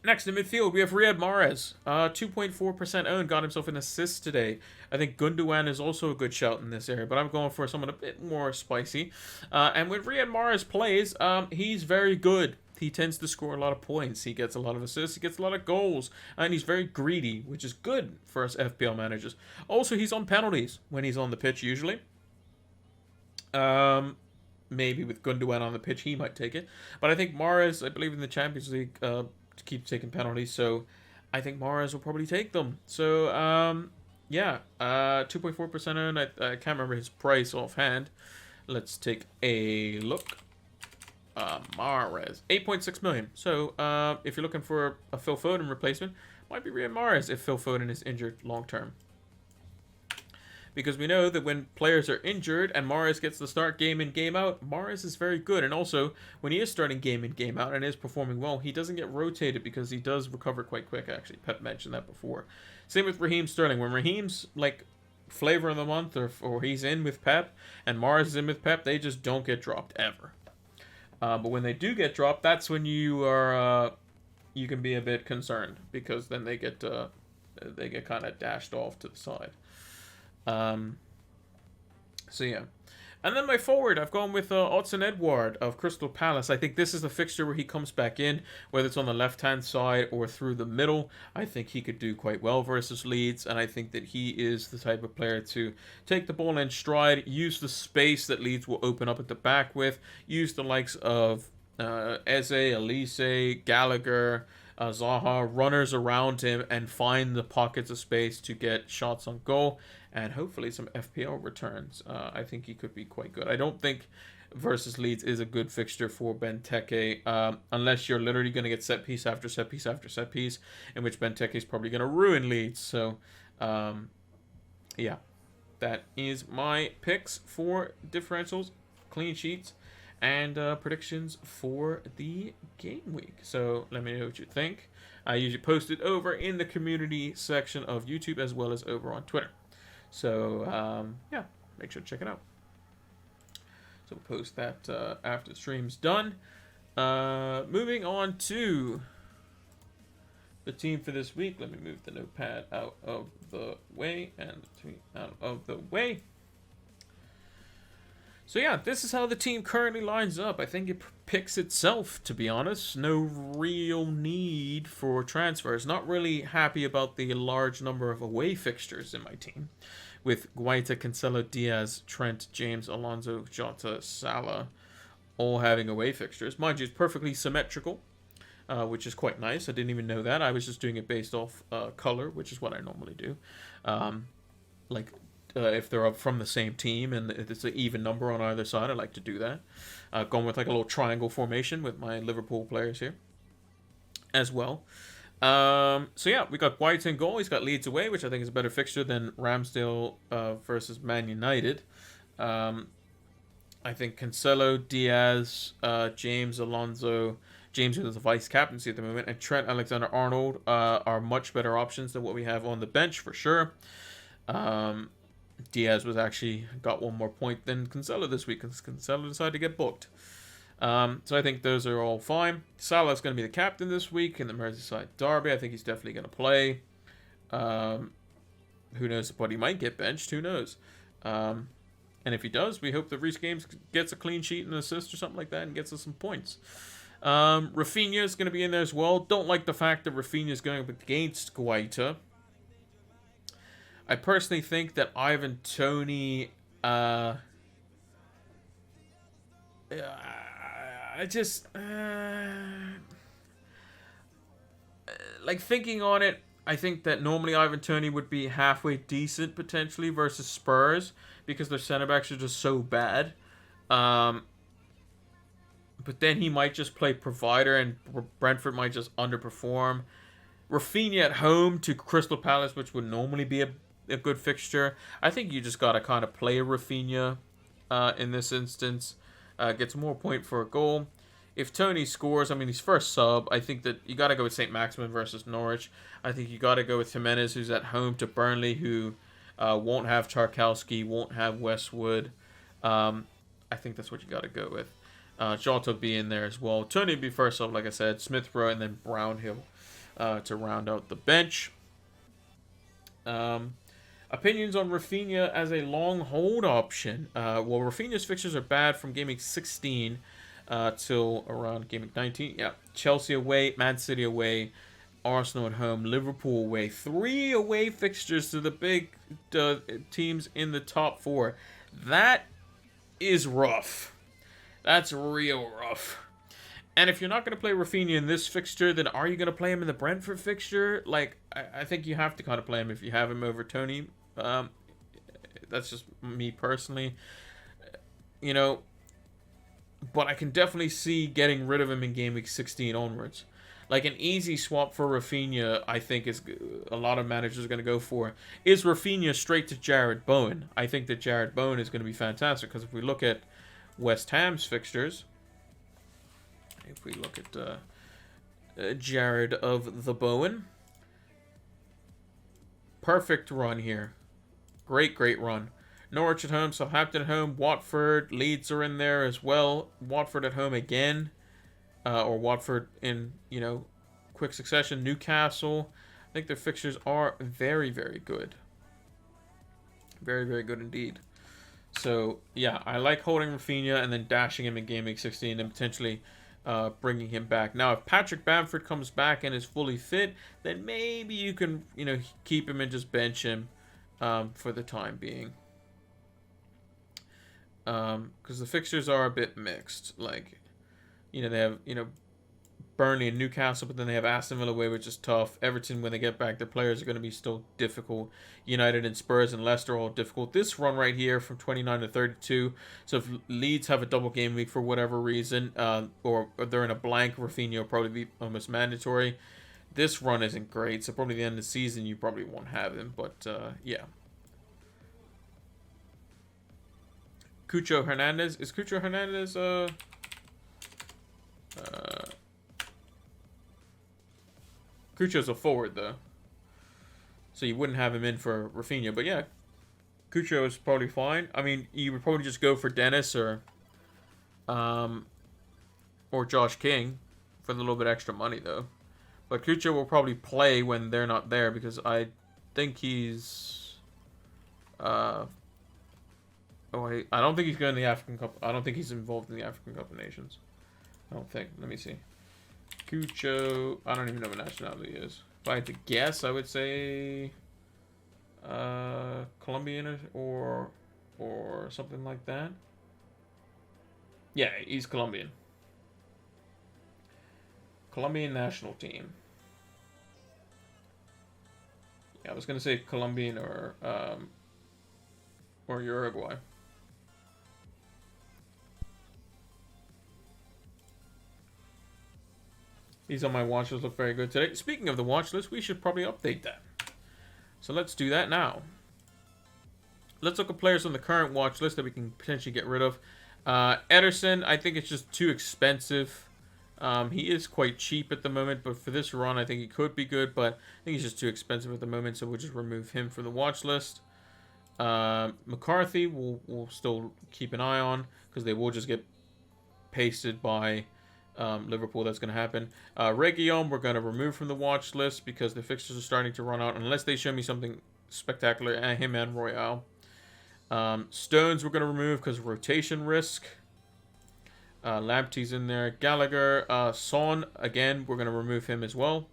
Next in midfield, we have Riyad Mahrez. 2.4% owned, got himself an assist today. I think Gundogan is also a good shout in this area, but I'm going for someone a bit more spicy. And when Riyad Mahrez plays, he's very good. He tends to score a lot of points. He gets a lot of assists. He gets a lot of goals. And he's very greedy, which is good for us FPL managers. Also, he's on penalties when he's on the pitch, usually. Maybe with Gundogan on the pitch, he might take it. But I think Mahrez, I believe in the Champions League, keep taking penalties, so I think Mahrez will probably take them. So, yeah, 2.4% owned. I can't remember his price offhand. Let's take a look. Mahrez, 8.6 million. So, if you're looking for a Phil Foden replacement, might be Riyad Mahrez if Phil Foden is injured long term. Because we know that when players are injured and Mahrez gets the start game in, game out, Mahrez is very good. And also, when he is starting game in, game out and is performing well, he doesn't get rotated because he does recover quite quick, actually. Pep mentioned that before. Same with Raheem Sterling. When Raheem's, like, flavor of the month or he's in with Pep and Mahrez is in with Pep, they just don't get dropped ever. But when they do get dropped, that's when you are you can be a bit concerned, because then they get kind of dashed off to the side. So yeah. And then my forward, I've gone with Odsonne Edouard of Crystal Palace. I think this is the fixture where he comes back in, whether it's on the left-hand side or through the middle. I think he could do quite well versus Leeds, and I think that he is the type of player to take the ball in stride, use the space that Leeds will open up at the back with, use the likes of Eze, Elise, Gallagher, Zaha, runners around him, and find the pockets of space to get shots on goal and hopefully some FPL returns. I think he could be quite good. I don't think versus Leeds is a good fixture for Benteke, unless you're literally going to get set piece after set piece after set piece, in which Benteke is probably going to ruin Leeds. So, yeah, that is my picks for differentials, clean sheets, and predictions for the game week. So let me know what you think. I usually post it over in the community section of YouTube as well as over on Twitter. So yeah, make sure to check it out. So we'll post that after the stream's done. Moving on to the team for this week. Let me move the notepad out of the way and the tweet out of the way. So yeah, this is how the team currently lines up. I think it picks itself, to be honest. No real need for transfers. Not really happy about the large number of away fixtures in my team, with Guaita, Cancelo, Diaz, Trent, James, Alonso, Jota, Salah, all having away fixtures. Mind you, it's perfectly symmetrical, which is quite nice. I didn't even know that. I was just doing it based off color, which is what I normally do. If they're from the same team and it's an even number on either side, I like to do that. Going with like a little triangle formation with my Liverpool players here as well. So yeah, we got White in goal. He's got Leeds away, which I think is a better fixture than Ramsdale versus Man United. I think Cancelo, Diaz, James, Alonso, James with the vice captaincy at the moment, and Trent Alexander-Arnold are much better options than what we have on the bench for sure. Diaz was actually got one more point than Cancelo this week because Cancelo decided to get booked. So I think those are all fine. Salah's going to be the captain this week in the Merseyside derby. I think he's definitely going to play. Who knows, but he might get benched. Who knows? And if he does, we hope that Reece James gets a clean sheet and an assist or something like that and gets us some points. Rafinha is going to be in there as well. Don't like the fact that Rafinha is going up against Guaita. I personally think that Ivan Toney... I just... like, thinking on it, I think that normally Ivan Toney would be halfway decent, potentially, versus Spurs, because their centre-backs are just so bad. But then he might just play provider, and Brentford might just underperform. Rafinha at home to Crystal Palace, which would normally be a good fixture. I think you just got to kind of play Rafinha in this instance. Gets more point for a goal. If Toney scores, I mean, he's first sub. I think that you got to go with St. Maximin versus Norwich. I think you got to go with Jimenez, who's at home to Burnley, who won't have Tarkowski, won't have Westwood. I think that's what you got to go with. Jota will be in there as well. Toney will be first sub, like I said. Smith Rowe and then Brownhill to round out the bench. Opinions on Rafinha as a long hold option. Well, Rafinha's fixtures are bad from Game Week 16 till around Game Week 19. Yeah, Chelsea away, Man City away, Arsenal at home, Liverpool away. 3 away fixtures to the big teams in the top 4. That is rough. That's real rough. And if you're not going to play Rafinha in this fixture, then are you going to play him in the Brentford fixture? Like, I think you have to kind of play him if you have him over Toney. That's just me personally. You know, but I can definitely see getting rid of him in Game Week 16 onwards. Like, an easy swap for Rafinha, I think, is a lot of managers are going to go for. Is Rafinha straight to Jared Bowen? I think that Jared Bowen is going to be fantastic, because if we look at West Ham's fixtures, if we look at Jared of the Bowen, perfect run here. Great run. Norwich at home, Southampton at home, Watford, Leeds are in there as well. Watford at home again. Or Watford in, quick succession. Newcastle. I think their fixtures are very, very good. Very, very good indeed. So, yeah, I like holding Rafinha and then dashing him in Game Week 16 and potentially bringing him back. Now, if Patrick Bamford comes back and is fully fit, then maybe you can, keep him and just bench him for the time being. Because the fixtures are a bit mixed. Like, they have, Burnley and Newcastle, but then they have Aston Villa away, which is tough. Everton, when they get back, their players are going to be still difficult. United and Spurs and Leicester are all difficult. This run right here from 29 to 32. So if Leeds have a double game week for whatever reason, or they're in a blank, Rafinha will probably be almost mandatory. This run isn't great, so probably the end of the season you probably won't have him, but yeah. Cucho Hernandez. Is Cucho Hernandez Cucho's a forward though, so you wouldn't have him in for Rafinha. But yeah, Cucho is probably fine. I mean, you would probably just go for Dennis or Josh King for a little bit extra money though. But Cucho will probably play when they're not there because I think he's I don't think he's going to the African Cup. I don't think he's involved in the African Cup of Nations. I don't think. Let me see. Cucho. I don't even know what nationality he is. If I had to guess, I would say Colombian or something like that. Yeah, he's Colombian. Colombian national team. Yeah, I was gonna say Colombian or Uruguay. These on my watch list look very good today. Speaking of the watch list, we should probably update that. So let's do that now. Let's look at players on the current watch list that we can potentially get rid of. Ederson, I think it's just too expensive He is quite cheap at the moment, but for this run, I think he could be good, but I think he's just too expensive at the moment, so we'll just remove him from the watch list. McCarthy, we'll still keep an eye on, because they will just get pasted by Liverpool. That's going to happen. Reguilón, we're going to remove from the watch list, because the fixtures are starting to run out, unless they show me something spectacular, him and Royale. Stones, we're going to remove, because rotation risk. Lamptey's in there. Gallagher. Son, again, we're going to remove him as well.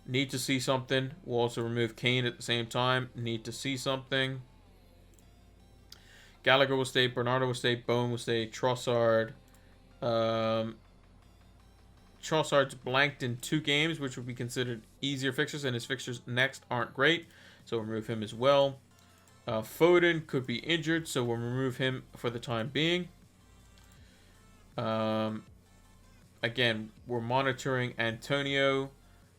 Need to see something. We'll also remove Kane at the same time. Need to see something. Gallagher will stay. Bernardo will stay. Bowen will stay. Trossard. Trossard's blanked in 2 games, which would be considered easier fixtures, and his fixtures next aren't great, so we'll remove him as well. Foden could be injured, so we'll remove him for the time being. Again, we're monitoring Antonio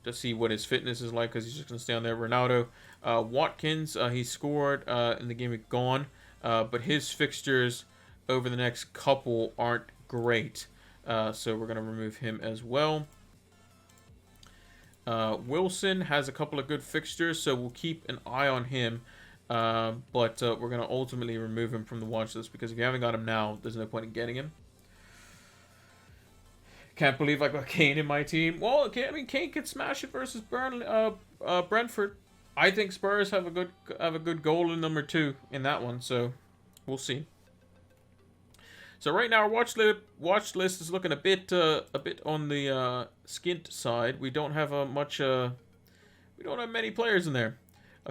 to see what his fitness is like, because he's just going to stay on there. Ronaldo. Watkins, he scored in the game week gone, but his fixtures over the next couple aren't great, so we're going to remove him as well. Wilson has a couple of good fixtures, so we'll keep an eye on him, but we're going to ultimately remove him from the watch list, because if you haven't got him now, there's no point in getting him. Can't believe I got Kane in my team. Well, I mean, Kane could smash it versus Brentford. I think Spurs have a good goal in number 2 in that one, so we'll see. So right now our watch list is looking a bit on the skint side. We don't have many players in there.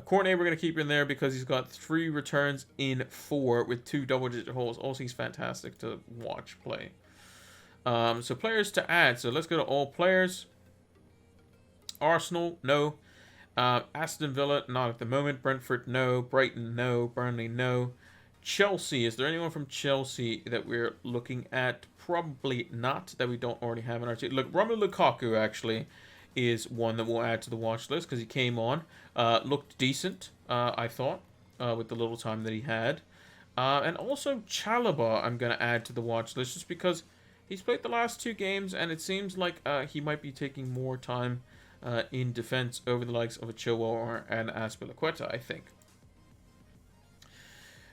Cornet we're gonna keep in there because he's got 3 returns in 4 with 2 double-digit holes. Also, he's fantastic to watch play. So players to add. So let's go to all players. Arsenal, no. Aston Villa, not at the moment. Brentford, no. Brighton, no. Burnley, no. Chelsea, is there anyone from Chelsea that we're looking at? Probably not, that we don't already have in our team. Look, Romelu Lukaku actually is one that we'll add to the watch list, because he came on. Looked decent, I thought, with the little time that he had. And also Chalobah I'm going to add to the watch list, just because he's played the last 2 games, and it seems like he might be taking more time in defense over the likes of a Chilwell and Azpilicueta, I think.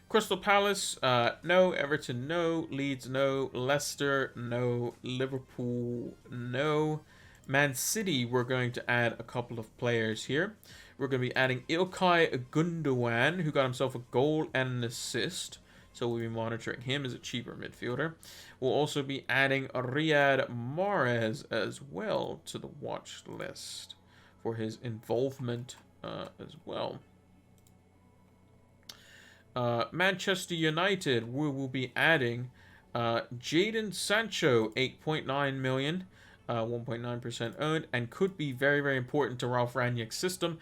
Crystal Palace, no. Everton, no. Leeds, no. Leicester, no. Liverpool, no. Man City, we're going to add a couple of players here. We're going to be adding Ilkay Gundogan, who got himself a goal and an assist. So we'll be monitoring him as a cheaper midfielder. We'll also be adding Riyad Mahrez as well to the watch list for his involvement as well. Manchester United, we will be adding Jadon Sancho, 8.9 million. 1.9% owned, and could be very, very important to Ralf Rangnick's system.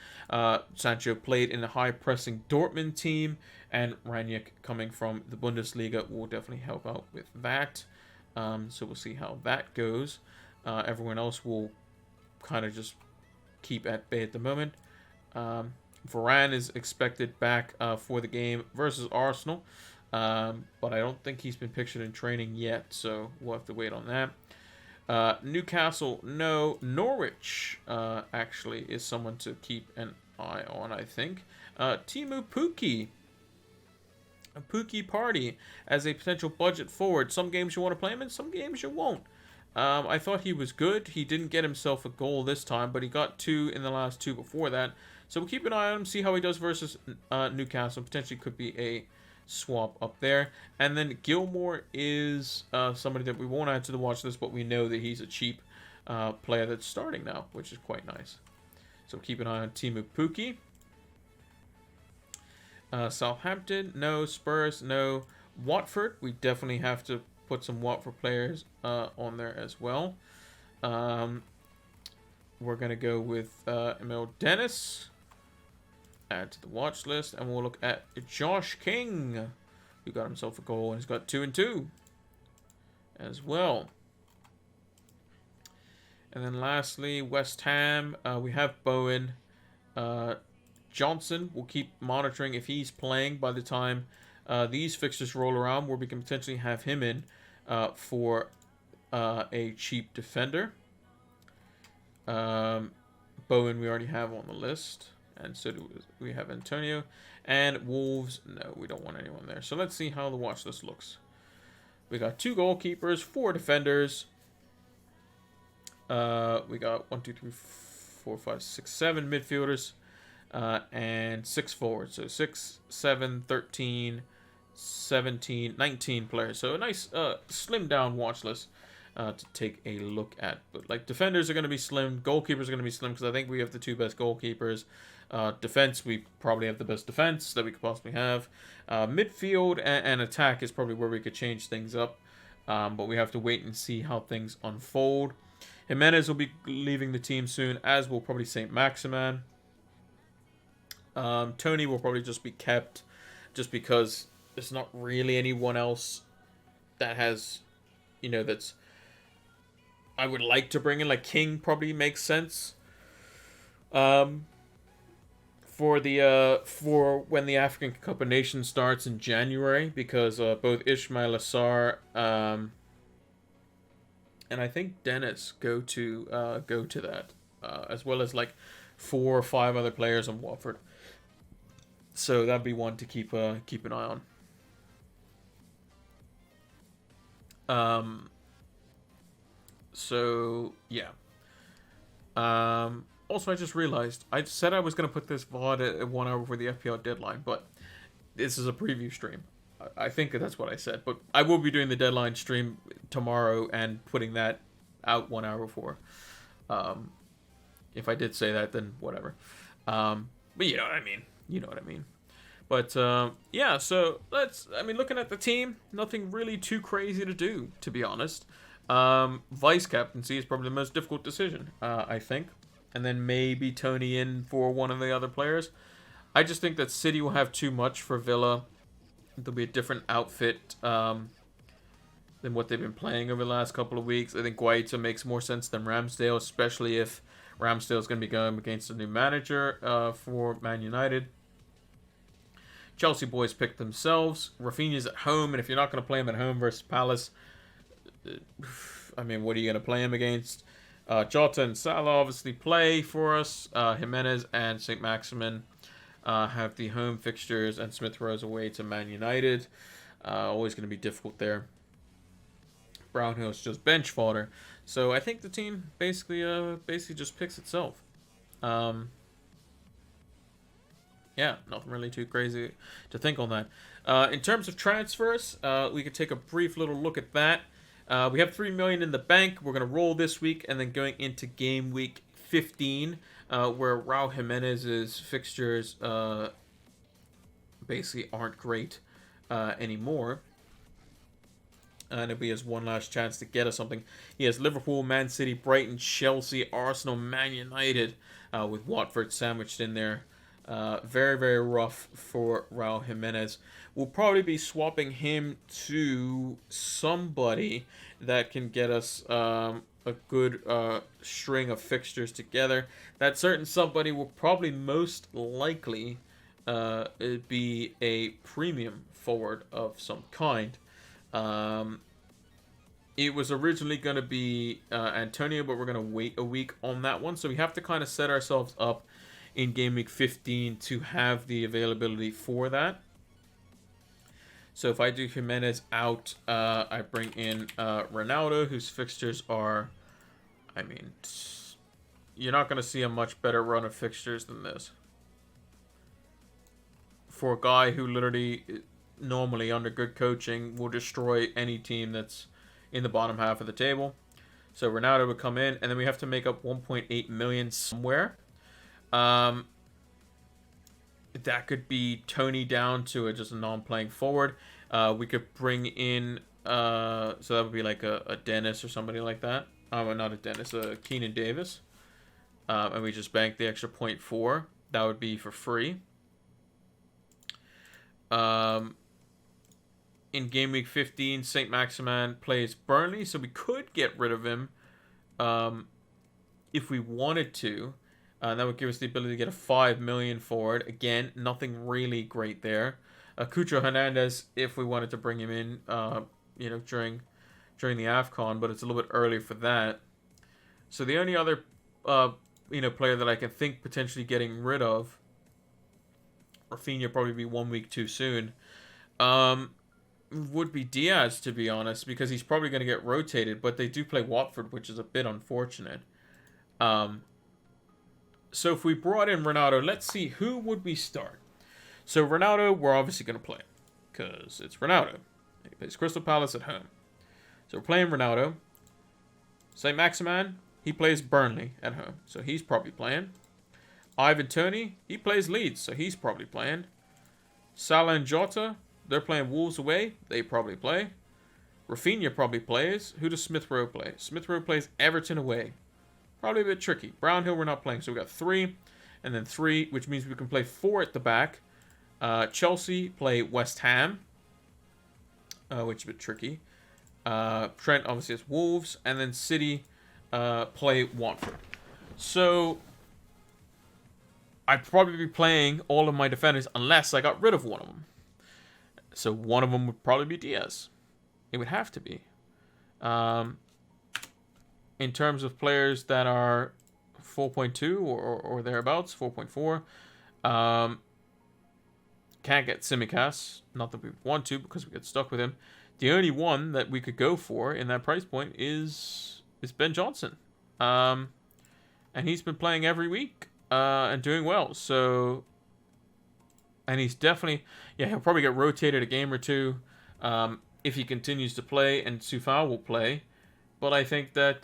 Sancho played in a high-pressing Dortmund team, and Rangnick, coming from the Bundesliga, will definitely help out with that. So we'll see how that goes. Everyone else will kind of just keep at bay at the moment. Varane is expected back for the game versus Arsenal, but I don't think he's been pictured in training yet, so we'll have to wait on that. Newcastle, no. Norwich, actually, is someone to keep an eye on, I think. Timu Pukki. A Pukki party as a potential budget forward. Some games you want to play him in, some games you won't. I thought he was good. He didn't get himself a goal this time, but he got 2 in the last 2 before that. So we'll keep an eye on him, see how he does versus Newcastle. Potentially could be a swap up there. And then Gilmore is somebody that we won't add to the watch list, but we know that he's a cheap player that's starting now, which is quite nice. So keep an eye on Timu Pukki. Southampton, no. Spurs, no. Watford, we definitely have to put some Watford players on there as well. We're going to go with Emil Dennis. Add to the watch list, and we'll look at Josh King, who got himself a goal and he's got 2 and 2 as well. And then lastly, West Ham, we have Bowen. Johnson, we'll keep monitoring if he's playing by the time these fixtures roll around, where we can potentially have him in for a cheap defender. Bowen we already have on the list, and so do we have Antonio. And Wolves, no, we don't want anyone there. So let's see how the watch list looks. We got 2 goalkeepers, 4 defenders. We got 1, 2, 3, 4, 5, 6, 7 midfielders, and 6 forwards. So 6, 7, 13, 17, 19 players. So a nice slimmed down watch list to take a look at. But like defenders are going to be slim, goalkeepers are going to be slim because I think we have the 2 best goalkeepers. Defense, we probably have the best defense that we could possibly have. Midfield and attack is probably where we could change things up. But we have to wait and see how things unfold. Jimenez will be leaving the team soon, as will probably St. Maximin. Tony will probably just be kept just because there's not really anyone else that has, that's I would like to bring in. Like King probably makes sense. For when the African Cup of Nations starts in January, because both Ismail Assar and I think Dennis go to that, as well as like 4 or 5 other players on Watford. So that'd be one to keep an eye on. So yeah. Also, I just realized I said I was going to put this VOD at 1 hour before the FPL deadline, but this is a preview stream. I think that's what I said, but I will be doing the deadline stream tomorrow and putting that out 1 hour before. If I did say that, then whatever. But you know what I mean. But yeah, so looking at the team, nothing really too crazy to do, to be honest. Vice captaincy is probably the most difficult decision, I think. And then maybe Tony in for one of the other players. I just think that City will have too much for Villa. There'll be a different outfit than what they've been playing over the last couple of weeks. I think Guaita makes more sense than Ramsdale, especially if Ramsdale is going to be going against a new manager for Man United. Chelsea boys picked themselves. Rafinha's at home, and if you're not going to play him at home versus Palace, what are you going to play him against? Jota and Salah obviously play for us. Jimenez and St. Maximin have the home fixtures, and Smith Rowe's away to Man United. Always going to be difficult there. Brownhill's just bench fodder. So I think the team basically just picks itself. Yeah, nothing really too crazy to think on that. In terms of transfers, we could take a brief little look at that. We have $3 million in the bank. We're going to roll this week, and then going into game week 15, where Raul Jimenez's fixtures basically aren't great anymore. And if he has one last chance to get us something, he has Liverpool, Man City, Brighton, Chelsea, Arsenal, Man United, with Watford sandwiched in there. Very, very rough for Raul Jimenez. We'll probably be swapping him to somebody that can get us a good string of fixtures together. That certain somebody will probably most likely be a premium forward of some kind. It was originally going to be Antonio, but we're going to wait a week on that one. So we have to kind of set ourselves up in Game Week 15 to have the availability for that. So if I do Jimenez out, I bring in Ronaldo, whose fixtures are, you're not going to see a much better run of fixtures than this. For a guy who literally, normally under good coaching, will destroy any team that's in the bottom half of the table. So Ronaldo would come in, and then we have to make up 1.8 million somewhere. That could be Tony down to just a non-playing forward. We could bring in, so that would be like a Dennis or somebody like that. Not a Dennis, a Keenan Davis. And we just bank the extra 0.4. That would be for free. In Game Week 15, St. Maximin plays Burnley, so we could get rid of him if we wanted to. That would give us the ability to get a 5 million forward. Again, nothing really great there. Cucho Hernandez, if we wanted to bring him in, during the AFCON, but it's a little bit early for that. So the only other player that I can think potentially getting rid of, Rafinha probably be 1 week too soon, would be Diaz, to be honest, because he's probably going to get rotated, but they do play Watford, which is a bit unfortunate. So if we brought in Ronaldo, let's see, who would we start? So Ronaldo, we're obviously going to play, because it's Ronaldo. He plays Crystal Palace at home. So we're playing Ronaldo. St. Maximin, he plays Burnley at home, so he's probably playing. Ivan Toney, he plays Leeds, so he's probably playing. Salah and Jota, they're playing Wolves away, they probably play. Rafinha probably plays. Who does Smith Rowe play? Smith Rowe plays Everton away. Probably a bit tricky. Brownhill we're not playing, so we got 3, and then 3, which means we can play 4 at the back. Chelsea play West Ham, which is a bit tricky. Trent obviously has Wolves, and then City play Watford. So I'd probably be playing all of my defenders unless I got rid of one of them. So one of them would probably be Diaz. It would have to be. In terms of players that are 4.2 or thereabouts, 4.4, can't get Tsimikas. Not that we want to, because we get stuck with him. The only one that we could go for in that price point is Ben Johnson. And he's been playing every week and doing well. So, and he's definitely, he'll probably get rotated a game or two if he continues to play, and Soufal will play. But I think that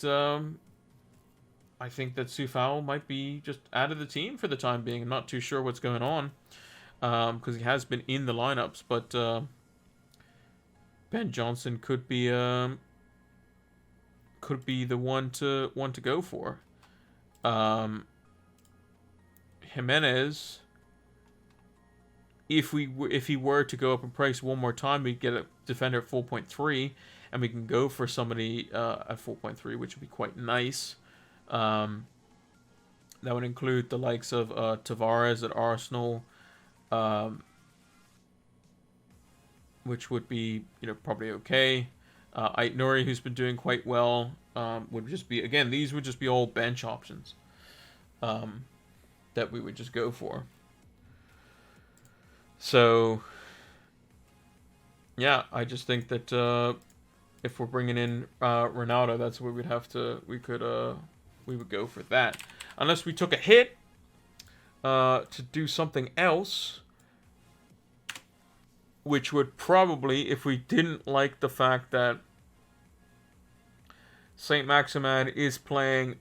Soufal might be just out of the team for the time being. I'm not too sure what's going on because he has been in the lineups, but Ben Johnson could be the one to go for. Jimenez, if he were to go up in price one more time, we'd get a defender at 4.3, and we can go for somebody at 4.3, which would be quite nice. That would include the likes of Tavares at Arsenal, which would be probably okay. Ait Nouri, who's been doing quite well, would just be, again, these would just be all bench options that we would just go for. So yeah, I just think that if we're bringing in Ronaldo, that's where we would go for that. Unless we took a hit to do something else, which would probably, if we didn't like the fact that St. Maximin is playing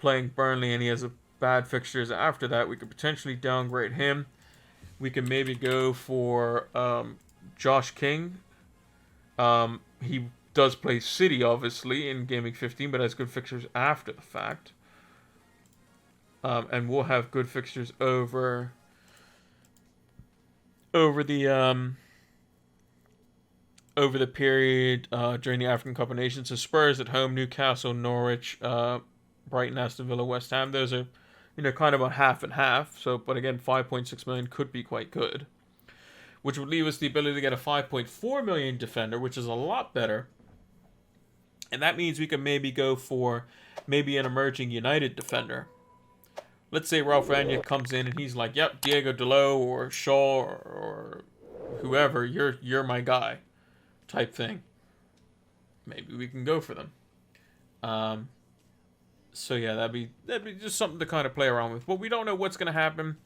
Burnley and he has a bad fixtures after that, we could potentially downgrade him. We can maybe go for Josh King. He does play City, obviously, in Gameweek 15, but has good fixtures after the fact. And we'll have good fixtures over the period during the African Cup of Nations. So Spurs at home, Newcastle, Norwich, Brighton, Aston Villa, West Ham. Those are kind of a half and half. So, but again, 5.6 million could be quite good, which would leave us the ability to get a 5.4 million defender, which is a lot better. And that means we can maybe go for maybe an emerging United defender. Let's say Ralph Rangnick comes in and he's like, "Yep, Diego Dalot or Shaw or whoever, you're my guy," type thing. Maybe we can go for them. So yeah, that'd be just something to kind of play around with. But we don't know what's gonna happen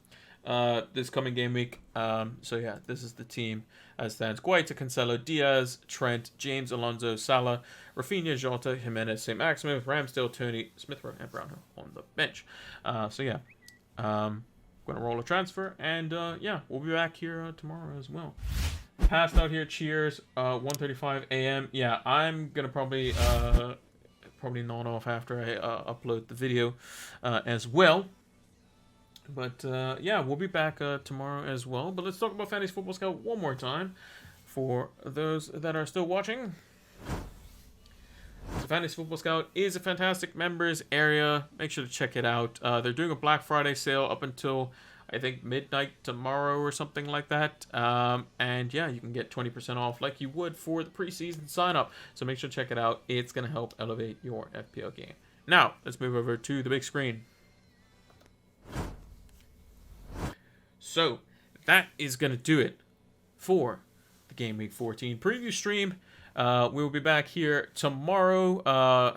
this coming game week. So yeah, this is the team as stands: Guaita, Cancelo, Diaz, Trent, James, Alonso, Salah, Rafinha, Jota, Jimenez, St. Maximin, Ramsdale, Toney, Smith Rowe, and Brownhill on the bench. So yeah, gonna roll a transfer, and yeah, we'll be back here tomorrow as well. Passed out here. Cheers. 1:35 a.m. Yeah, I'm gonna probably nod off after I upload the video as well. But yeah, we'll be back tomorrow as well. But let's talk about Fantasy Football Scout one more time for those that are still watching. So Fantasy Football Scout is a fantastic members area. Make sure to check it out. They're doing a Black Friday sale up until, I think midnight tomorrow or something like that. And yeah, you can get 20% off like you would for the preseason sign up. So make sure to check it out. It's going to help elevate your FPL game. Now, let's move over to the big screen. So, that is going to do it for the Game Week 14 preview stream. We'll be back here tomorrow,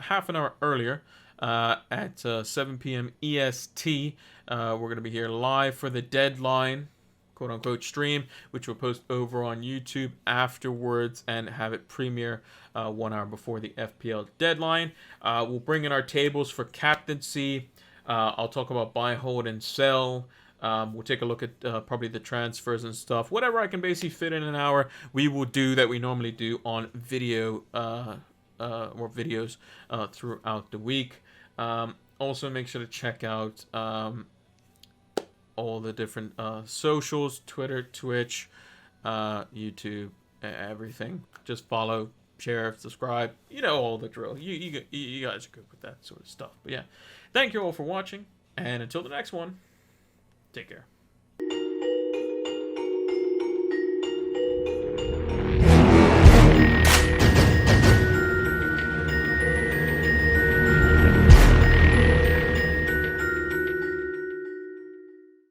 half an hour earlier, at 7 p.m. EST. We're going to be here live for the deadline, quote-unquote, stream, which we'll post over on YouTube afterwards and have it premiere 1 hour before the FPL deadline. We'll bring in our tables for captaincy. I'll talk about buy, hold, and sell. We'll take a look at probably the transfers and stuff. Whatever I can basically fit in an hour, we will do that we normally do on video or videos throughout the week. Also, make sure to check out all the different socials, Twitter, Twitch, YouTube, everything. Just follow, share, subscribe. You know all the drill. You guys are good with that sort of stuff. But yeah, thank you all for watching, and until the next one, take care.